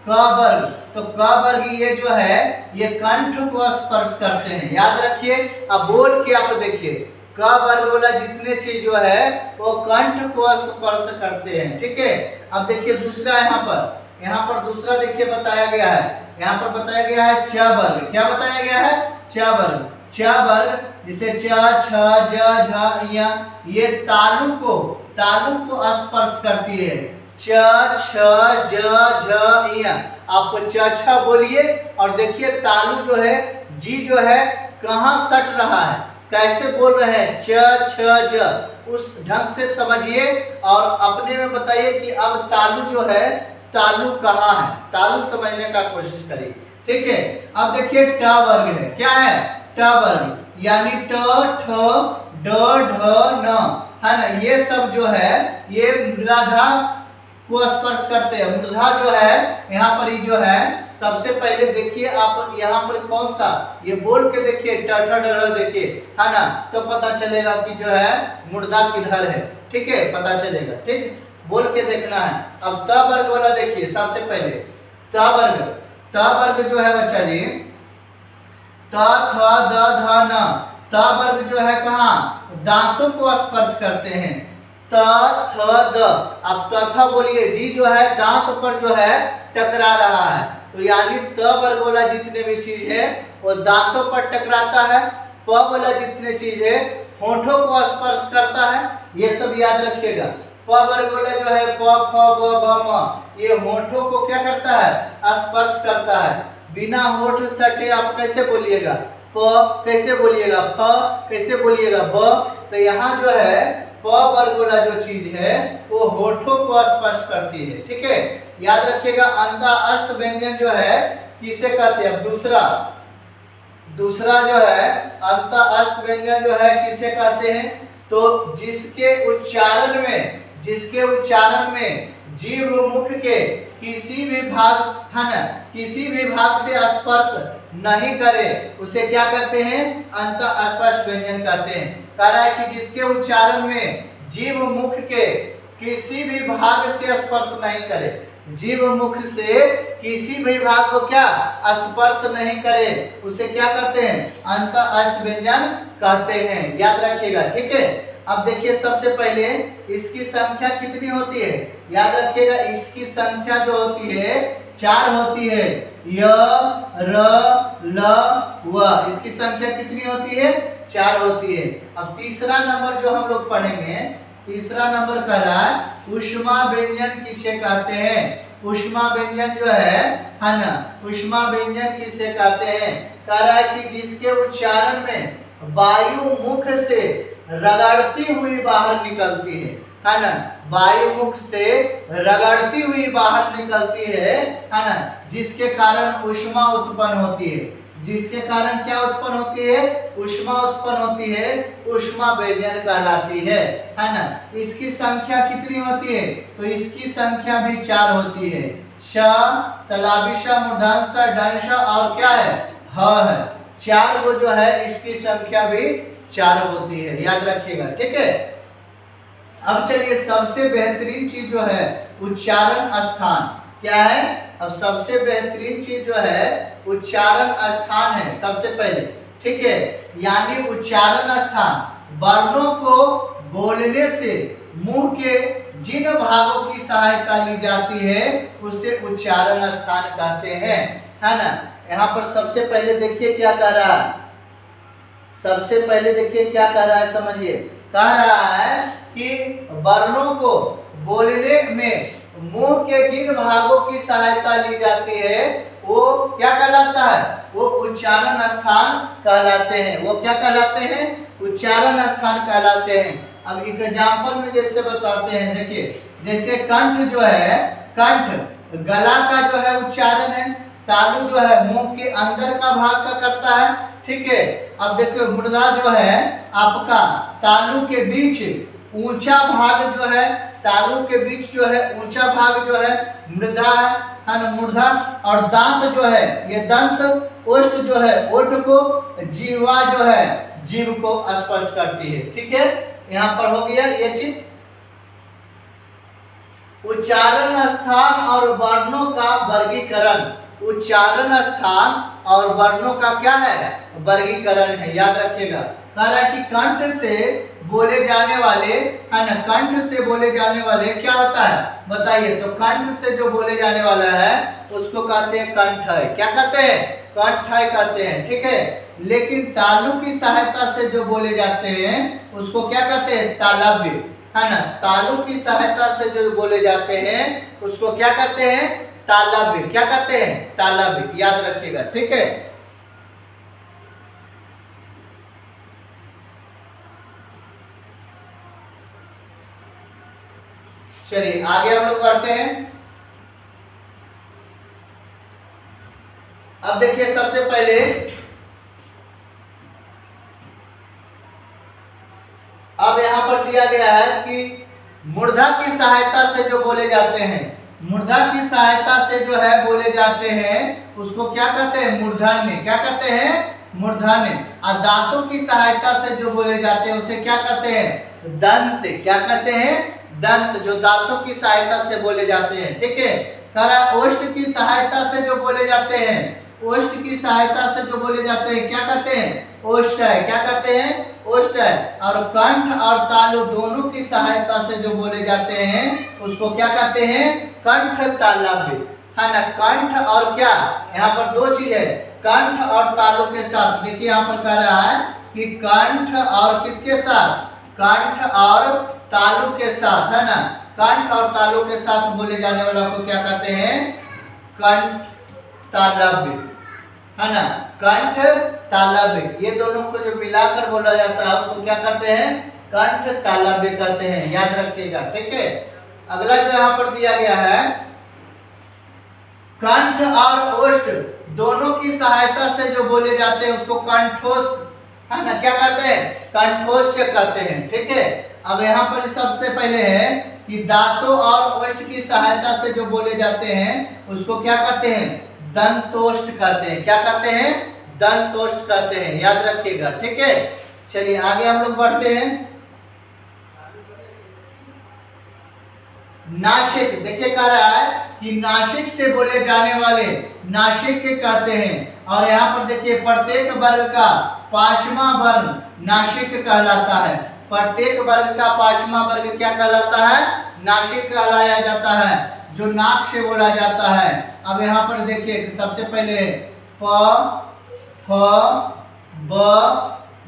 क वर्ग। तो क वर्ग ये जो है ये कंठ को स्पर्श करते हैं, याद रखिए। अब बोल के आप देखिए, क वर्ग वाला जितने चीज जो है वो कंठ को स्पर्श करते हैं। ठीक है। अब देखिए दूसरा यहाँ पर दूसरा देखिए बताया गया है। यहाँ पर बताया गया है च वर्ग। क्या बताया गया है? च वर्ग। च वर्ग जिसे च, छ, ज, झ, य, ये तालु को स्पर्श करती है। च, छ, ज, झ, य। आप च छ बोलिए और देखिए तालु जो है, जी जो है कहाँ सट रहा है, कैसे बोल रहे हैं? च, छ, ज। उस ढंग से समझिए और अपने में बताइए कि अब तालु जो है, तालु कहाँ है, तालु समझने का कोशिश करिए। ठीक है। अब देखिए ट वर्ग है। क्या है? ट वर्ग, यानी ट, ठ, ड, ढ, न, है ना, ये सब जो है ये मृधा को स्पर्श करते हैं। मृधा जो है यहाँ पर, ये जो है सबसे पहले देखिए आप यहाँ पर कौन सा, ये बोल के देखिए ट, ठ, ड, ढ, देखिए, है ना, तो पता चलेगा कि जो है मुर्दा किधर है। ठीक है, पता चलेगा। ठीक, बोल के देखना है। अब त वर्ग वाला देखिए। सबसे पहले त वर्ग जो है बच्चा जी, त, थ, द, ध, न, त वर्ग जो है कहाँ? दांतों को स्पर्श करते हैं। त, थ, द। अब त, थ बोलिए, जी जो है दांत पर जो है टकरा रहा है, तो यानी त वर्ग वाला जितने भी चीज है वो दांतों पर टकराता है। प वाला जितने चीज है होठों को स्पर्श करता है, ये सब याद रखिएगा। प वर्ग वाला जो है प, फ, ब, भ, म, ये होठों को क्या करता है? स्पर्श करता है। बिना होठ सटे आप कैसे बोलिएगा? प कैसे बोलिएगा? फ कैसे बोलिएगा? ब। तो यहाँ जो है प वर्ग वाला जो चीज है वो होठों को स्पष्ट करती है। ठीक है, याद रखिएगा। अंतःस्थ व्यंजन जो है किसे कहते हैं? दूसरा जो है अंतःस्थ व्यंजन जो है किसे कहते हैं? तो जिसके उच्चारण में जीभ मुख के किसी भी भाग, है ना, किसी भी भाग से स्पर्श नहीं करे, उसे क्या कहते हैं? अंतःस्पर्श व्यंजन कहते हैं। कह रहा है कि जिसके उच्चारण में जीभ मुख के किसी भी भाग से स्पर्श नहीं करे, जीभ मुख से किसी भी भाग को क्या स्पर्श नहीं करे, उसे क्या कहते हैं? अंतःस्थ व्यंजन कहते हैं, याद रखिएगा। ठीक है। अब देखिए सबसे पहले इसकी संख्या कितनी होती है? याद रखिएगा, इसकी संख्या जो होती है 4 होती है। य र ल व, इसकी संख्या कितनी होती है? 4 होती है। अब तीसरा नंबर जो हम लोग पढ़ेंगे, तीसरा नंबर कह रहा है ऊष्मा व्यंजन किसे कहते हैं? ऊष्मा व्यंजन जो है ना, ऊष्मा व्यंजन किसे कहते हैं? कह रहा है कि जिसके उच्चारण में वायु मुख से रगड़ती हुई बाहर निकलती है ना, वायु मुख से रगड़ती हुई बाहर निकलती है ना, जिसके कारण ऊष्मा उत्पन्न होती है। जिसके कारण क्या उत्पन्न होती है? ऊष्मा उत्पन्न होती है, ऊष्मा व्यंजन कहलाती है ना। इसकी संख्या कितनी होती है? तो इसकी संख्या भी 4 होती है। श, तलाबिशा, मूर्धांशा, डांशा और क्या है? ह है। 4 वो जो है इसकी संख्या भी 4 होती है, याद रखिएगा, ठीक है। अब चलिए सबसे बेहतरीन चीज जो है उच्चारण स्थान क्या है? अब सबसे बेहतरीन चीज जो है उच्चारण स्थान है सबसे पहले, ठीक है। यानी उच्चारण स्थान वर्णों को बोलने से मुंह के जिन भागों की सहायता ली जाती है उसे उच्चारण स्थान कहते हैं, है ना। यहाँ पर सबसे पहले देखिए क्या कह रहा है, सबसे पहले देखिए क्या कह रहा है, समझिए। कह रहा है कि वर्णों को बोलने में मुंह के जिन भागों की सहायता ली जाती है वो क्या कहलाता है? वो उच्चारण स्थान कहलाते हैं। वो क्या कहलाते हैं? उच्चारण स्थान कहलाते हैं। अब एग्जाम्पल में जैसे बताते हैं, देखिए जैसे कंठ जो है, कंठ गला का जो है उच्चारण है, तालु जो है मुंह के अंदर का भाग का करता है, ठीक है। अब देखिए मूर्धा जो है आपका तालु के बीच ऊंचा भाग जो है, तालु के बीच जो है ऊंचा भाग जो है मृधा है ना, मूर्धा। और दांत जो है ये दंत, ओष्ठ जो है ओठ को, जीवा जो है जीव को स्पष्ट करती है, ठीक है। यहाँ पर हो गया ये चीज। उच्चारण स्थान और वर्णों का वर्गीकरण, उच्चारण स्थान और वर्णों का क्या है? वर्गीकरण है, याद रखिएगा। कह रहा है कि कंठ से बोले जाने वाले, है ना, कंठ से बोले जाने वाले क्या होता है बताइए? तो कंठ से जो बोले जाने वाला है उसको कहते हैं कंठय। क्या कहते हैं? कंठय कहते हैं, ठीक है। लेकिन तालु की सहायता से जो बोले जाते हैं उसको क्या कहते हैं? तालव्य, है ना। तालु की सहायता से जो बोले जाते हैं उसको क्या कहते हैं? तालव्य। क्या कहते हैं? तालव्य, याद रखिएगा, ठीक है। चलिए आगे हम लोग बढ़ते हैं। अब देखिए सबसे पहले अब यहां पर दिया गया है कि मूर्धा की सहायता से जो बोले जाते हैं, मूर्धा की सहायता से जो है बोले जाते हैं उसको क्या कहते हैं? मूर्धन्य। क्या कहते हैं? मूर्धन्य। और दांतों की सहायता से जो बोले जाते हैं उसे क्या कहते हैं? दंत। क्या कहते हैं? दंत, जो दांतों की सहायता से बोले जाते हैं, ठीक है। ओष्ठ की सहायता से जो बोले जाते हैं, ओष्ठ की सहायता से जो बोले जाते हैं क्या कहते हैं? ओष्ठ है। क्या कहते हैं? ओष्ठ है। और कंठ और तालु दोनों की सहायता से जो बोले जाते हैं उसको क्या कहते हैं? कंठ तालव्य, है ना। कंठ और क्या, यहाँ पर दो चीज है, कंठ और तालु के साथ। देखिए यहाँ पर कह रहा है कि कंठ और किसके साथ? कंठ और तालु के साथ, है ना। कंठ और तालु के साथ बोले जाने वाला को क्या कहते हैं? कंठ तालव्य, है ना। कंठ तालव्य, ये दोनों को जो मिलाकर बोला जाता है उसको क्या कहते हैं? कंठ तालव्य कहते हैं, याद रखिएगा, ठीक है। अगला जो यहाँ पर दिया गया है, कंठ और ओष्ठ दोनों की सहायता से जो बोले जाते हैं उसको कंठोष, है ना, क्या कहते हैं? कंठोष कहते हैं, ठीक है। अब यहाँ पर सबसे पहले है कि दांतों और ओष्ठ की सहायता से जो बोले जाते हैं उसको क्या कहते हैं? दंतोष्ठ कहते हैं। क्या कहते हैं? दंतोष्ठ कहते हैं, याद रखिएगा, ठीक है। चलिए आगे हम लोग बढ़ते हैं। नासिक, देखिए कह रहा है कि नासिक से बोले जाने वाले नासिक के कहते हैं। और यहाँ पर देखिए प्रत्येक वर्ग का 5वां वर्ण नासिक कहलाता है। प्रत्येक वर्ग का 5वां वर्ग क्या कहलाता है? नासिक कहलाया जाता है, जो नाक से बोला जाता है। अब यहाँ पर देखिए सबसे पहले प, फ, ब,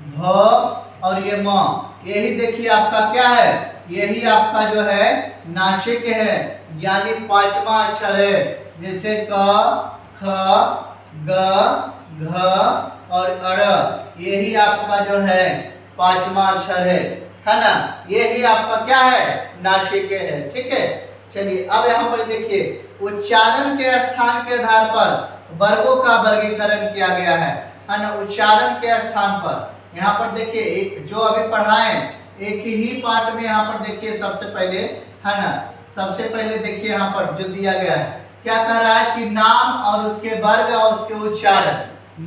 भ और ये म, यही देखिए आपका क्या है, यही आपका जो है नासिक है, यानी पांचवा अक्षर है। जैसे क, ख, ग, घ और अड़, यही आपका जो है पांचवा अक्षर है ना। यही आपका क्या है, नासिक है। ठीक है, चलिए अब यहाँ पर देखिए उच्चारण के स्थान के आधार पर वर्गों का वर्गीकरण किया गया है ना। उच्चारण के स्थान पर यहाँ पर देखिए जो अभी पढ़ाए एक ही पार्ट में, यहाँ पर देखिए सबसे पहले है ना, सबसे पहले देखिए यहाँ पर जो दिया गया है क्या कह रहा है कि नाम और उसके वर्ग और उसके उच्चारण,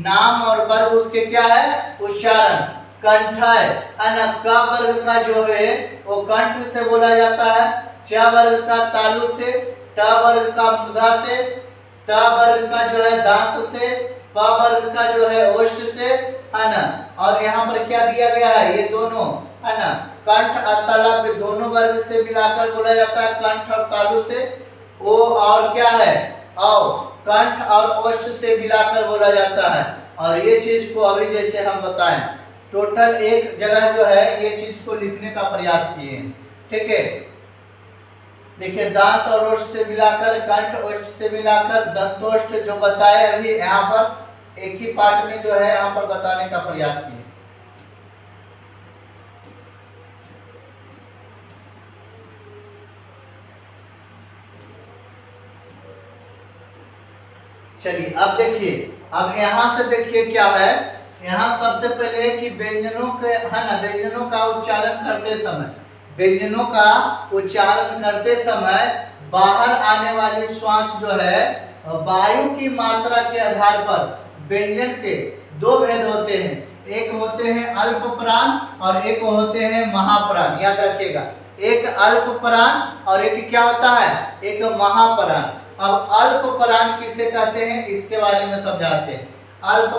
नाम और वर्ग उसके क्या है, उच्चारण। कंठ है ना, क वर्ग का जो है वो कंठ से बोला जाता है, च वर्ग का तालु से, ट वर्ग का मुदा से, त वर्ग का जो है दांत से, प वर्ग का जो है ओष्ठ से, है ना। और यहाँ पर क्या दिया गया है, ये दोनों है ना, कंठ और तालु दोनों वर्ग से मिलाकर बोला जाता है, कंठ और तालु से। ओ और क्या है, औ, कंठ और ओष्ठ से मिलाकर बोला जाता है। और ये चीज को अभी जैसे हम बताएं, टोटल एक जगह जो है ये चीज को लिखने का प्रयास किए हैं। ठीक है, देखिए दांत और ओष्ठ से मिलाकर, कंठ ओष्ठ से मिलाकर, दंतोष्ठ जो बताए अभी यहाँ पर एक ही पार्ट में जो है यहाँ पर बताने का प्रयास किए। चलिए अब देखिए, अब यहाँ से देखिए क्या है, यहाँ सबसे पहले कि व्यंजनों के है ना, व्यंजनों का उच्चारण करते समय, व्यंजनों का उच्चारण करते समय बाहर आने वाली श्वास जो है वायु की मात्रा के आधार पर व्यंजन के दो भेद होते हैं, एक होते हैं अल्प प्राण और एक होते हैं महाप्राण। याद रखिएगा, एक अल्प प्राण और एक क्या होता है, एक महाप्राण। अब अल्प प्राण किसे कहते हैं इसके बारे में समझाते हैं। अल्प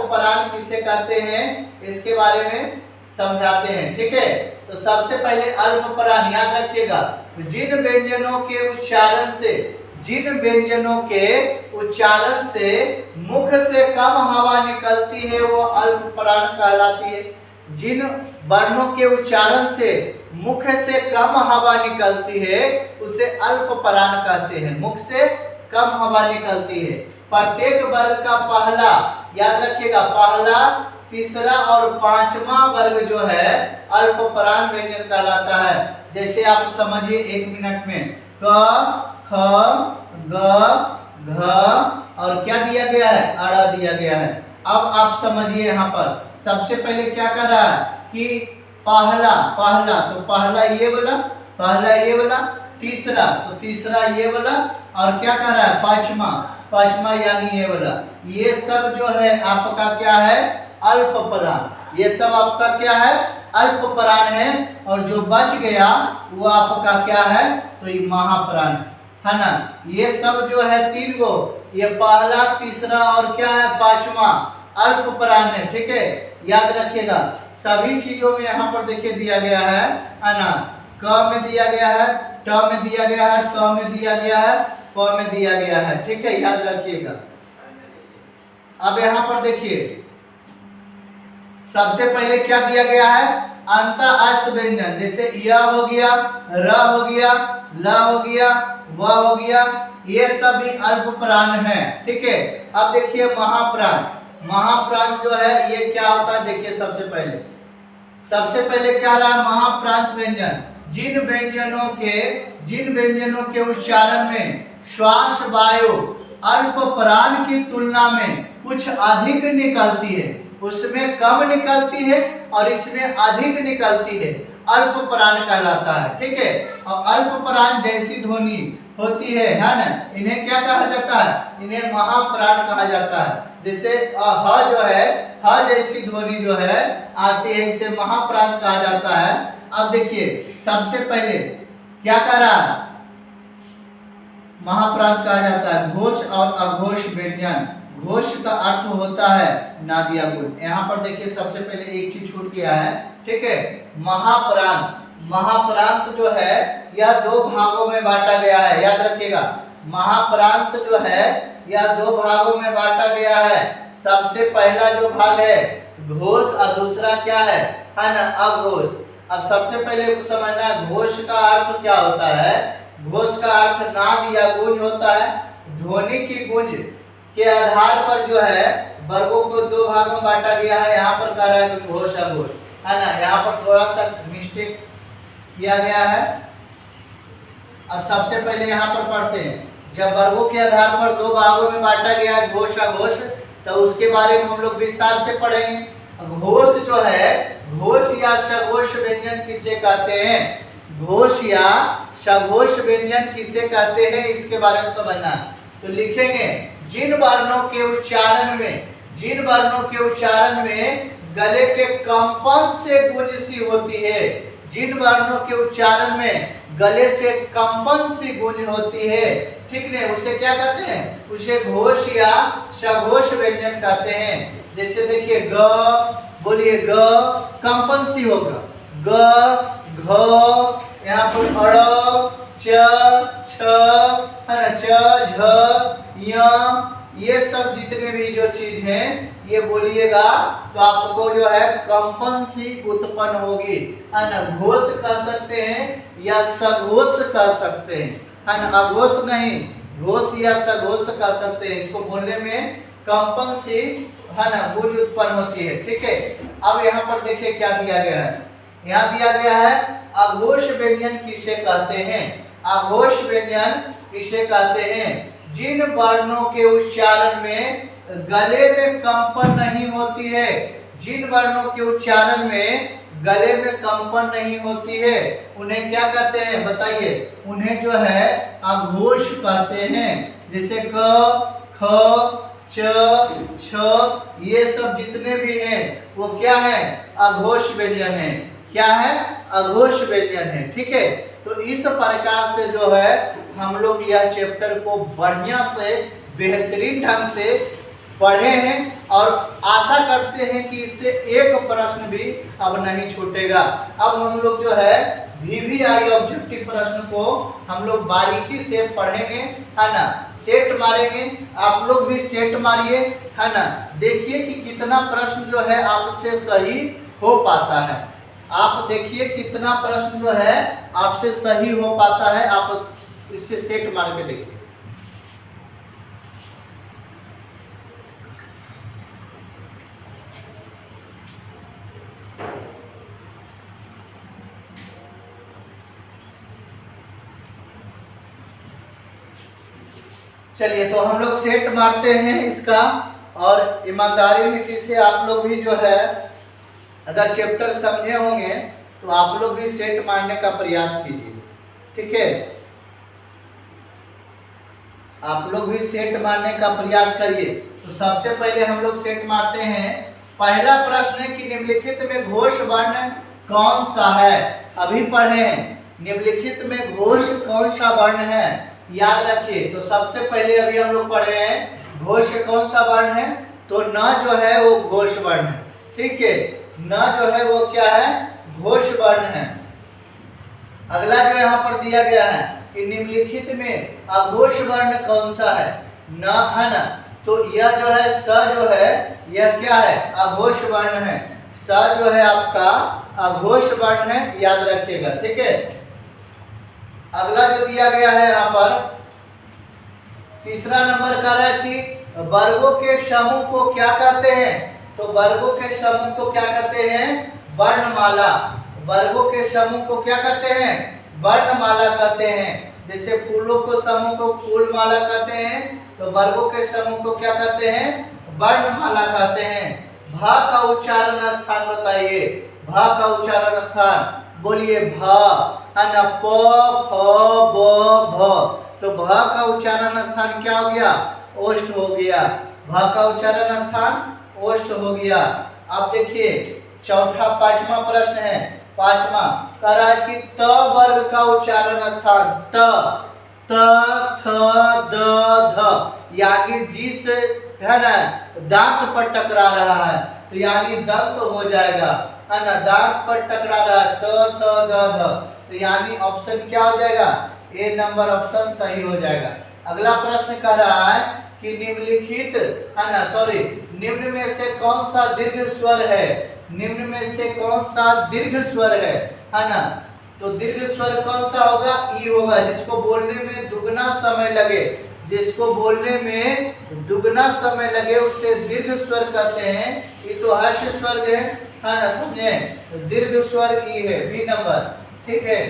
प्राण किसे कहते हैं इसके बारे में समझाते हैं। ठीक है, तो सबसे पहले अल्प प्राण याद रखिएगा, जिन व्यंजनों के उच्चारण से, जिन व्यंजनों के उच्चारण से मुख से कम हवा निकलती है वो अल्प प्राण कहलाती है। जिन वर्णों के उच्चारण से मुख से कम हवा निकलती है उसे अल्प प्राण कहते हैं, मुख से कम हवा निकलती है। प्रत्येक वर्ग का पहला, याद रखिएगा, पहला, तीसरा और पांचवा वर्ग जो है अल्प प्राण व्यंजन कहलाता है। जैसे आप समझिए एक मिनट में, क, ख, ग, घ और क्या दिया गया है, अड़ा दिया गया है। अब आप समझिए यहाँ पर सबसे पहले क्या कर रहा है कि पहला, तो पहला ये वाला, तीसरा तो तीसरा ये वाला, और क्या कर रहा है पांचवा यानी ये वाला। ये सब जो है आपका क्या है, अल्प प्राण। ये सब आपका क्या है, अल्प प्राण है। और जो बच गया वो आपका क्या है, तो ये महाप्राण है ना। ये सब जो है तीन गो, ये पहला, तीसरा और क्या है पांचवा अल्प प्राण है। ठीक है, याद रखिएगा सभी चीजों में यहाँ पर देखिए दिया गया है ना। क में दिया गया है, ट में दिया गया है, त में दिया गया है, प में दिया गया है। ठीक है, याद रखिएगा। अब यहाँ पर देखिए सबसे पहले क्या दिया गया है, अंत अष्ट व्यंजन। जैसे य हो गया, र हो गया, ल हो गया, व हो गया, ये सभी अल्प प्राण है। ठीक है, अब देखिए महाप्राण जो है ये क्या होता है, देखिए सबसे पहले क्या रहा, महाप्रांत व्यंजन। जिन व्यंजनों के उच्चारण में श्वास वायु अल्प प्राण की तुलना में कुछ अधिक निकलती है, उसमें कम निकलती है और इसमें अधिक निकलती है, अल्प प्राण कहलाता है। ठीक है, और अल्प प्राण जैसी ध्वनि होती है ना, इन्हें क्या कहा जाता है, इन्हें महाप्राण कहा जाता है। जैसे ह जो है, ह जैसी ध्वनि जो है आती है, इसे महाप्राण कहा जाता है। अब देखिए सबसे पहले क्या कह रहा है, महाप्राण कहा जाता है घोष और अघोष व्यंजन। घोष का अर्थ होता है नादिया गुण। यहाँ पर देखिए सबसे पहले एक चीज छूट गया है। ठीक है, महाप्राण महाप्रांत जो है यह दो भागों में बांटा गया है, याद रखिएगा। महाप्रांत जो है यह दो भागों में बांटा गया है। सबसे पहला जो भाग है घोष और दूसरा क्या है ना, अघोष। अब सबसे पहले समझना घोष का अर्थ क्या होता है। घोष का अर्थ नाद या गूंज होता है। ध्वनि की गूंज के आधार पर जो है वर्गों को दो भागों में बांटा गया है। यहाँ पर कह रहा है कि घोष अघोष, है ना। यहाँ पर थोड़ा सा मिस्टेक किया गया है। अब सबसे पहले यहाँ पर पढ़ते हैं, जब वर्गों के आधार पर दो भागों में बांटा गया है घोष अघोष, तो उसके बारे में हम लोग विस्तार से पढ़ेंगे। घोष जो है, घोष या सघोष व्यंजन किसे कहते हैं, घोष या सघोष व्यंजन किसे कहते हैं, इसके बारे में समझना। तो लिखेंगे जिन वर्णों के उच्चारण में गले के कंपन से गूंज सी होती है, जिन वर्णों के उच्चारण में गले से कंपन सी गूंज होती है, ठीक नहीं, उसे क्या कहते हैं, उसे घोष या सघोष व्यंजन कहते हैं। जैसे देखिए ग, बोलिए ग, कंपन सी होगा, ग, घ, यहाँ पर अड़, च, छ, है ना, च, झ, य, ये सब जितने भी जो चीज हैं ये बोलिएगा तो आपको जो है कंपन सी उत्पन्न होगी, है ना। घोष कह सकते हैं या सघोष कह सकते हैं, है ना, अघोष नहीं, घोष या सघोष कह सकते हैं। इसको बोलने में कंपन सी, है ना, गूंज उत्पन्न होती है, ठीक है। अब यहाँ पर देखिए क्या दिया गया है। यहाँ दिया गया है अघोष व्यंजन किसे कहते हैं। अघोष व्यंजन किसे कहते हैं, जिन वर्णों के उच्चारण में गले में कंपन नहीं होती है, जिन वर्णों के उच्चारण में गले में कंपन नहीं होती है उन्हें क्या कहते हैं, बताइए। उन्हें जो है अघोष कहते हैं। जैसे क, ख, च, छ, ये सब जितने भी हैं वो क्या है, अघोष व्यंजन है। क्या है, अघोष व्यंजन है, ठीक है। तो इस प्रकार से जो है हम लोग यह चैप्टर को बढ़िया से बेहतरीन ढंग से पढ़े हैं और आशा करते हैं कि इससे एक प्रश्न भी अब नहीं छूटेगा। अब हम लोग जो है VVI ऑब्जेक्टिव प्रश्न को हम लोग बारीकी से पढ़ेंगे, है ना, सेट मारेंगे। आप लोग भी सेट मारिए, है ना, देखिए कि कितना प्रश्न जो है आपसे सही हो पाता है। आप देखिए कितना प्रश्न जो है आपसे सही हो पाता है, आप इससे सेट मार के देखिए। चलिए तो हम लोग सेट मारते हैं इसका, और ईमानदारी नीति से आप लोग भी जो है अगर चैप्टर समझे होंगे तो आप लोग भी सेट मारने का प्रयास कीजिए, ठीक है। आप लोग भी सेट मारने का प्रयास करिए। तो सबसे पहले हम लोग सेट मारते हैं। पहला प्रश्न है कि निम्नलिखित में घोष वर्ण कौन सा है। अभी पढ़े हैं, निम्नलिखित में घोष कौन सा वर्ण है, याद रखिए। तो सबसे पहले अभी हम लोग पढ़े हैं घोष कौन सा वर्ण है, तो न जो है वो घोष वर्ण है, ठीक है। न जो है वो क्या है, घोष वर्ण है। अगला जो यहाँ पर दिया गया है कि निम्नलिखित में अघोष वर्ण कौन सा है, न, है ना। तो यह जो है स जो है यह क्या है, अघोष वर्ण है। स जो है आपका अघोष वर्ण है, याद रखिएगा, ठीक है। अगला जो दिया गया है यहाँ पर तीसरा नंबर का है कि वर्गों के समूह को क्या कहते हैं। तो वर्गों के समूह को क्या कहते हैं, वर्णमाला। वर्गों के समूह को क्या कहते हैं, वर्णमाला कहते हैं। जैसे फूलों को समूह को फूलमाला कहते हैं, तो वर्गों के समूह को क्या कहते हैं, वर्णमाला कहते हैं। भा का उच्चारण स्थान बताइए। भा का उच्चारण स्थान बोलिए, भा, है ना, प, फ, ब, भ। तो भ का उच्चारण स्थान क्या हो गया, ओष्ठ हो गया। भ का उच्चारण स्थान ओष्ठ हो गया। अब देखिए चौथा पांचवा प्रश्न है। पांचवा कह रहा है कि त वर्ग का उच्चारण स्थान, त, थ, द, ध, यानी जिस, है ना, दांत पर टकरा रहा है तो यानी दंत हो जाएगा, है ना, दांत पर टकरा रहा है, त थ द ध, तो यानी ऑप्शन क्या हो जाएगा, ए नंबर ऑप्शन सही हो जाएगा। अगला प्रश्न कह रहा है कि निम्नलिखित, है ना, सॉरी, निम्न में से कौन सा दीर्घ स्वर है, निम्न में से कौन सा दीर्घ स्वर है ना, तो दीर्घ स्वर कौन सा होगा, ई होगा, जिसको बोलने में दुगना समय लगे, जिसको बोलने में दुगना समय लगे उसे दीर्घ स्वर कहते हैं। ये तो हर्ष स्वर है ना, समझे, दीर्घ स्वर ई है, बी नंबर, ठीक है।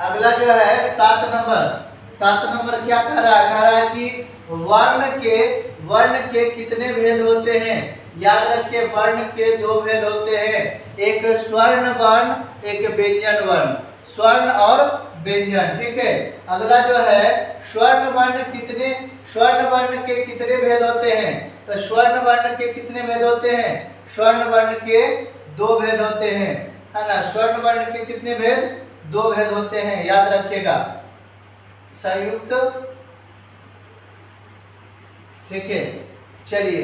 अगला जो है 7 नंबर, 7 नंबर क्या कह रहा है, कह रहा है कि वर्ण के कितने भेद होते हैं, याद रखिए वर्ण के दो भेद होते हैं, एक स्वर्ण वर्ण, एक व्यंजन वर्ण, स्वर्ण और व्यंजन, ठीक है। अगला जो है स्वर्ण वर्ण के कितने भेद होते हैं, तो स्वर्ण वर्ण के कितने भेद होते हैं, स्वर्ण वर्ण के दो भेद होते हैं, है ना, स्वर्ण वर्ण के कितने भेद, दो भेद होते हैं, याद रखिएगा, संयुक्त, ठीक है। चलिए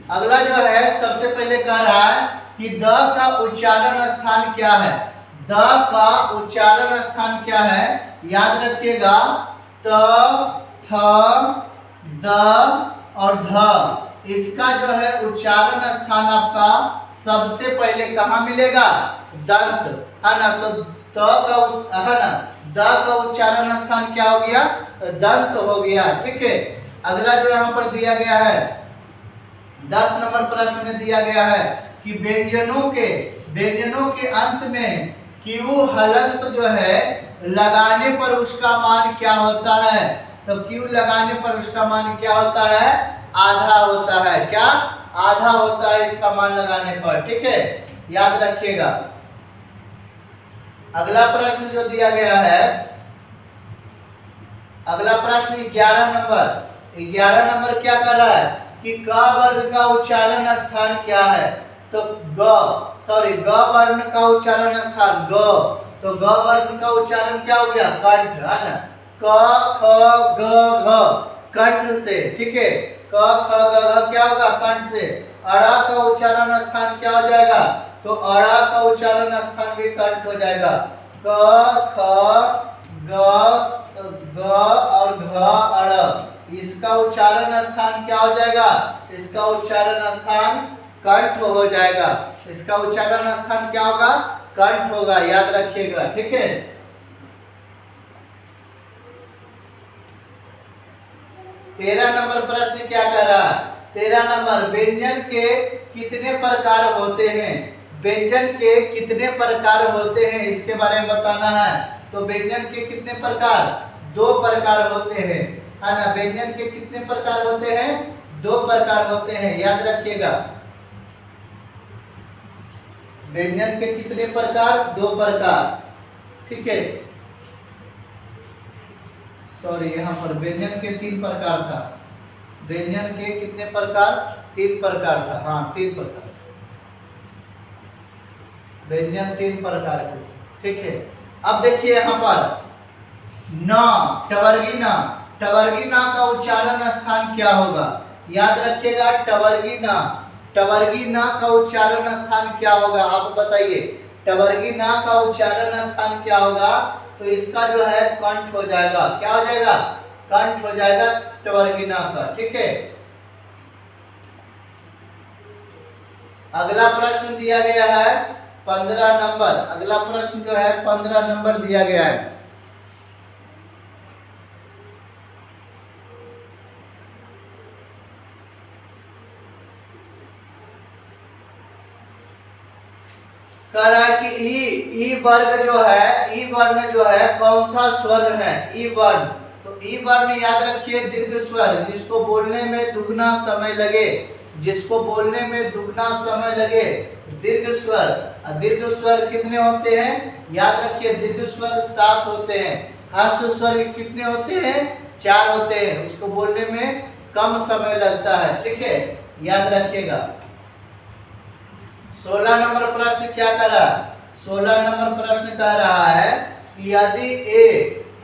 अगला जो है सबसे पहले कह रहा है कि द का उच्चारण स्थान क्या है, द का उच्चारण स्थान क्या है, याद रखिएगा, त थ द और ध, इसका जो है उच्चारण स्थान आपका सबसे पहले कहाँ मिलेगा, दंत, है ना, तो त का, है ना, द का उच्चारण स्थान क्या हो गया, दंत हो गया, ठीक है। अगला जो यहाँ पर दिया गया है 10 नंबर प्रश्न में दिया गया है कि व्यंजनों के अंत में क्यू हलंत जो है लगाने पर उसका मान क्या होता है, तो क्यू लगाने पर उसका मान क्या होता है, आधा होता है, क्या, आधा होता है इसका मान लगाने पर, ठीक है, याद रखिएगा। अगला प्रश्न जो दिया गया है, अगला प्रश्न 11 नंबर क्या कर रहा है कि क वर्ग का उच्चारण स्थान क्या है, तो ग वर्ण का उच्चारण स्थान ग, तो ग वर्ण का उच्चारण क्या हो गया, कंठ, है ना, क ख ग घ, कंठ से, ठीक है, क ख ग घ क्या होगा, कंठ से। अड़ा का उच्चारण स्थान क्या हो जाएगा, तो अड़ा का उच्चारण स्थान भी कंठ हो जाएगा, क ख ग और घ अड़, इसका उच्चारण स्थान क्या हो जाएगा, इसका उच्चारण स्थान कंठ हो जाएगा, इसका उच्चारण स्थान क्या होगा, कंठ होगा, याद रखिएगा, ठीक है। तेरह नंबर प्रश्न क्या कर रहा है, 13 नंबर, व्यंजन के कितने प्रकार होते हैं, व्यंजन के कितने प्रकार होते हैं इसके बारे में बताना है, तो व्यंजन के कितने प्रकार, 2 प्रकार होते हैं, है ना, व्यंजन के कितने प्रकार होते हैं, 2 प्रकार होते हैं, याद रखिएगा, व्यंजन के कितने प्रकार, 2 प्रकार, ठीक है, सॉरी यहाँ पर व्यंजन के 3 प्रकार था, व्यंजन के कितने प्रकार, 3 प्रकार था, हाँ 3 प्रकार, व्यंजन 3 प्रकार के, ठीक है। अब देखिए यहाँ पर न, टवर्गी ना का उच्चारण स्थान क्या होगा, याद रखिएगा, टवर्गी ना का उच्चारण स्थान क्या होगा, आप बताइए, टवर्गी ना का उच्चारण स्थान क्या होगा, तो इसका जो है कंठ हो जाएगा, क्या हो जाएगा, कंठ हो जाएगा टवर्गी ना का, ठीक है। अगला प्रश्न दिया गया है 15 नंबर, अगला प्रश्न जो है 15 नंबर दिया गया है, कह रहा है कि ई वर्ण जो है कौन सा स्वर है, ई वर्ण, तो ई वर्ण याद रखिए दीर्घ स्वर, जिसको बोलने में दुगना समय लगे, जिसको बोलने में दुगना समय लगे, दीर्घ स्वर। दीर्घ स्वर कितने होते हैं, याद रखिए दीर्घ स्वर 7 होते हैं, ह्रस्व स्वर कितने होते हैं, 4 होते हैं, उसको बोलने में कम समय लगता है, ठीक है, याद रखिएगा। 16 नंबर प्रश्न क्या कर रहा है, 16 नंबर प्रश्न कह रहा है यदि ए,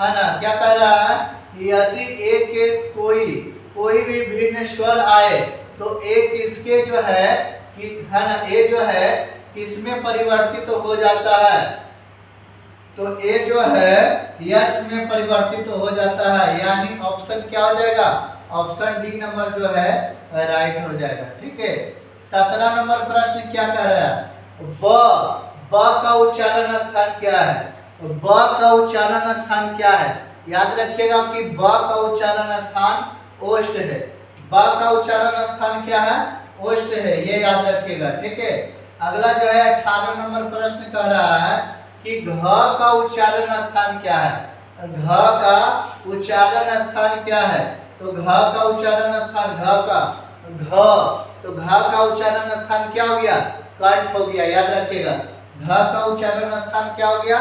है ना, क्या कह रहा है, यदि ए के कोई भी भिन्न स्वर आए तो एक इसके जो है कि है ना ए जो है किसमें परिवर्तित हो जाता है, तो ए जो है एच में परिवर्तित हो जाता है, यानी ऑप्शन क्या हो जाएगा, ऑप्शन डी नंबर जो है राइट हो जाएगा। ठीक है, 17 नंबर प्रश्न क्या कह रहा है, ब का उच्चारण स्थान क्या है, तो ब का उच्चारण स्थान क्या है, याद रखिएगा कि ब का उच्चारण स्थान ओष्ठ है, ब का उच्चारण स्थान क्या है, ओष्ठ है, ये याद रखिएगा। ठीक है, अगला जो है 18 नंबर प्रश्न कह रहा है कि घ का उच्चारण स्थान क्या है, घ का उच्चारण स्थान क्या है, तो घ का उच्चारण स्थान घ का घ, तो घ का उच्चारण स्थान क्या हो गया, कंठ हो गया, याद रखिएगा। घ का उच्चारण स्थान क्या हो गया,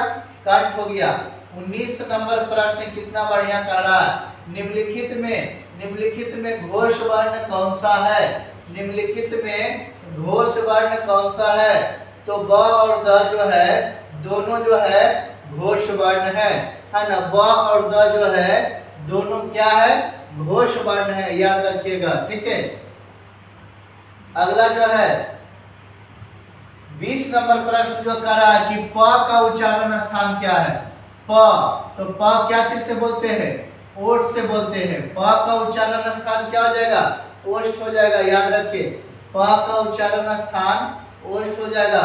कंठ हो गया। 19 नंबर प्रश्न कितना बढ़िया कर रहा है, निम्नलिखित में घोष वर्ण कौन सा है, निम्नलिखित में घोष वर्ण कौन सा है, तो ब और द जो है दोनों जो है घोष वर्ण है ना, ब और द जो है दोनों क्या है, घोष वर्ण है, याद रखिएगा। ठीक है, अगला जो है 20 नंबर प्रश्न जो कर रहा है कि प का उच्चारण स्थान क्या है, प, तो प क्या चीज से बोलते हैं, ओठ से बोलते हैं, प का उच्चारण स्थान क्या हो जाएगा, ओष्ठ हो जाएगा, याद रखिए। प का उच्चारण स्थान ओष्ठ हो जाएगा।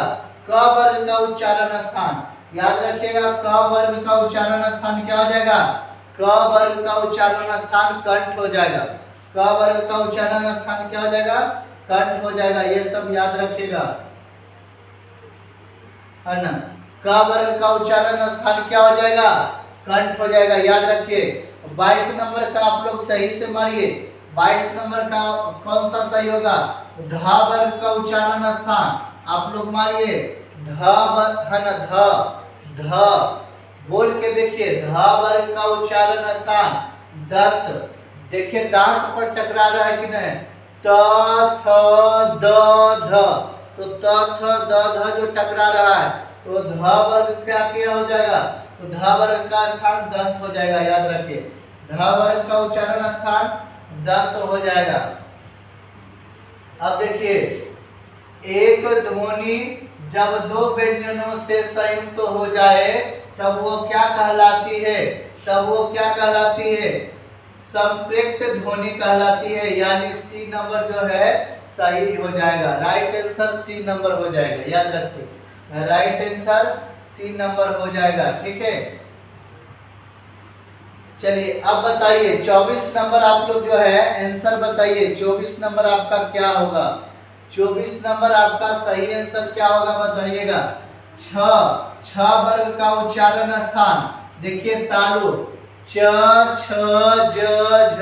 क वर्ग का उच्चारण स्थान याद रखिएगा, क वर्ग का उच्चारण स्थान क्या हो जाएगा, क वर्ग का उच्चारण स्थान कंठ हो जाएगा, क वर्ग का उच्चारण स्थान क्या हो जाएगा, कंठ हो जाएगा, ये सब याद रखिएगा, है ना। क वर्ग का उच्चारण स्थान क्या हो जाएगा, कंठ हो जाएगा, याद रखिए। 22 नंबर का आप लोग सही से मारिए, 22 नंबर का कौन सा सही होगा, ध वर्ग का उच्चारण स्थान आप लोग मारिए, ध है ना, ध बोल के देखिए, ध वर्ग का उच्चारण स्थान दंत, देखिए दांत पर टकरा रहा है कि नहीं, त थ द ध, तो त थ द ध जो टकरा रहा है तो ध वर्ग क्या हो जाएगा, तो ध वर्ग का स्थान दंत हो जाएगा, याद रखिए। ध वर्ग का उच्चारण स्थान दंत हो जाएगा। अब देखिए, एक ध्वनि जब दो व्यंजनों से संयुक्त हो जाए तब वो क्या कहलाती है, तब वो क्या कहलाती है, संप्रेक्त ध्वनि कहलाती है, यानी सी नंबर जो है सही हो जाएगा, राइट आंसर सी नंबर हो जाएगा, याद रखिए, राइट आंसर सी नंबर हो जाएगा। ठीक है, चलिए अब बताइए 24 नंबर आप लोग जो है आंसर बताइए, 24 नंबर आपका क्या होगा, 24 नंबर आपका सही आंसर क्या होगा बताइएगा। छ वर्ग का उच्चारण स्थान देखिए तालु, च छ ज झ,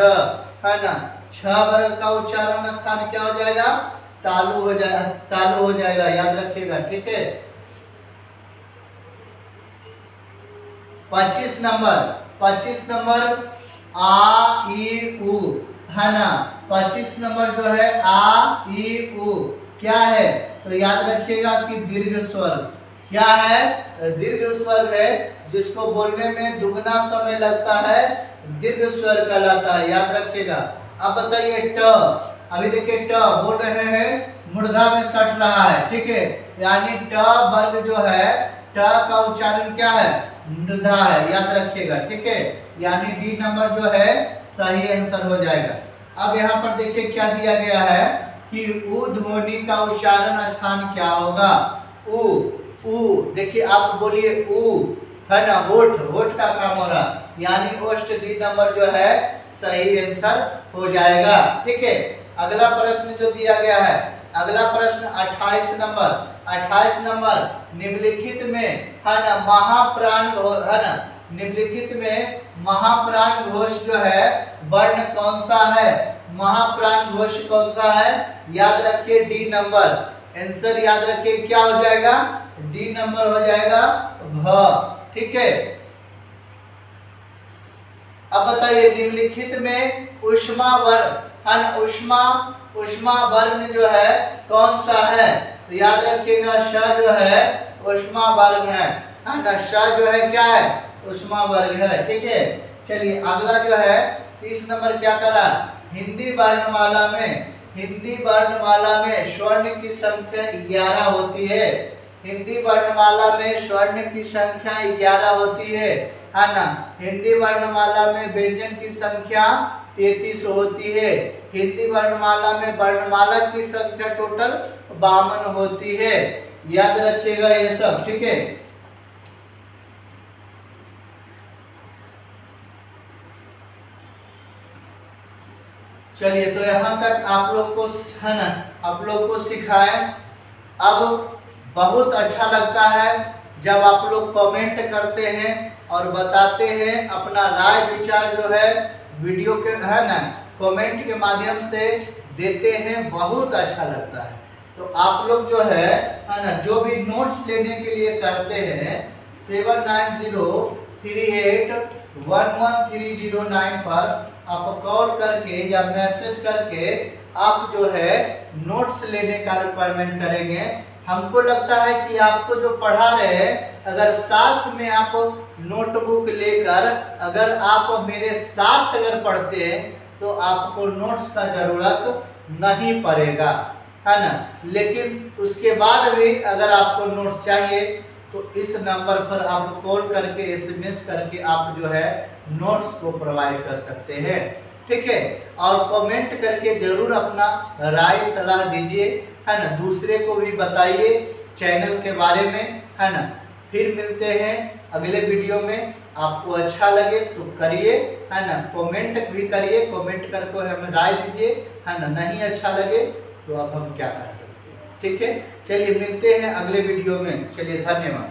है ना, छ वर्ग का उच्चारण स्थान क्या हो जाएगा, तालु हो जाएगा, तालु हो जाएगा, याद रखिएगा। ठीक है, 25 नंबर आ ई उ, है ना, 25 नंबर जो है आ ई उ क्या है, तो याद रखिएगा कि दीर्घ स्वर, क्या है, दीर्घ स्वर है, जिसको बोलने में दुगना समय लगता है दीर्घ स्वर कहलाता है, याद रखिएगा। अब बताइए ट, अभी देखिए ट बोल रहे हैं मूर्धा में सट रहा है, ठीक है, यानी ट वर्ग जो है ट का उच्चारण क्या है, मूर्धा है, याद रखिएगा। ठीक है, यानी डी नंबर जो है सही आंसर हो जाएगा। अब यहाँ पर देखिए क्या दिया गया है कि उ ध्वनि का उच्चारण स्थान क्या होगा, उ, देखिए आप बोलिए उ, है ना, होठ का काम हो रहा, यानी ओष्ठ डी नंबर जो है सही आंसर हो जाएगा। ठीक है, अगला प्रश्न जो दिया गया है, अगला प्रश्न 28 नंबर निम्नलिखित में, है ना, महाप्राण है ना, निम्नलिखित में महाप्राण घोष जो है वर्ण कौन सा है, महाप्राण घोष कौन सा है, याद रखिए डी नंबर, आंसर याद रखिए क्या हो जाएगा, डी नंबर हो जाएगा भ। ठीक है, अब बताइए निम्नलिखित में ऊष्मा वर्ण, है ना, ऊष्मा वर्ण जो है कौन सा है, तो याद रखिएगा श जो है ऊष्मा वर्ग है ना, श जो है क्या है, ऊष्मा वर्ग है। ठीक है, चलिए अगला जो है 30 नंबर क्या कर रहा है, हिंदी वर्णमाला में हिंदी वर्णमाला में स्वर्ण की संख्या 11 होती है। हिंदी वर्णमाला में स्वर्ण की संख्या 11 होती है ना। हिंदी वर्णमाला में व्यंजन की संख्या 33 होती है। हिंदी वर्णमाला में वर्णमाला की संख्या टोटल 52 होती है। याद रखिएगा ये सब, ठीक है। चलिए, तो यहाँ तक आप लोग को है ना, आप लोग को सिखाएं। अब बहुत अच्छा लगता है जब आप लोग कमेंट करते हैं और बताते हैं अपना राय विचार जो है वीडियो के है ना कमेंट के माध्यम से देते हैं, बहुत अच्छा लगता है। तो आप लोग जो है ना जो भी नोट्स लेने के लिए करते हैं 7903811309 पर आप कॉल करके या मैसेज करके आप जो है नोट्स लेने का रिक्वायरमेंट करेंगे। हमको लगता है कि आपको जो पढ़ा रहे हैं अगर साथ में आप नोटबुक लेकर अगर आप मेरे साथ अगर पढ़ते हैं तो आपको नोट्स का जरूरत नहीं पड़ेगा, है ना। लेकिन उसके बाद भी अगर आपको नोट्स चाहिए तो इस नंबर पर आप कॉल करके एसएमएस करके आप जो है नोट्स को प्रोवाइड कर सकते हैं, ठीक है। और कमेंट करके जरूर अपना राय सलाह दीजिए, है ना। दूसरे को भी बताइए चैनल के बारे में, है ना। फिर मिलते हैं अगले वीडियो में। आपको अच्छा लगे तो करिए, है ना, कमेंट भी करिए, कमेंट करके हमें राय दीजिए, है ना। नहीं अच्छा लगे तो अब हम क्या कर सकते हैं, ठीक है। चलिए मिलते हैं अगले वीडियो में। चलिए, धन्यवाद।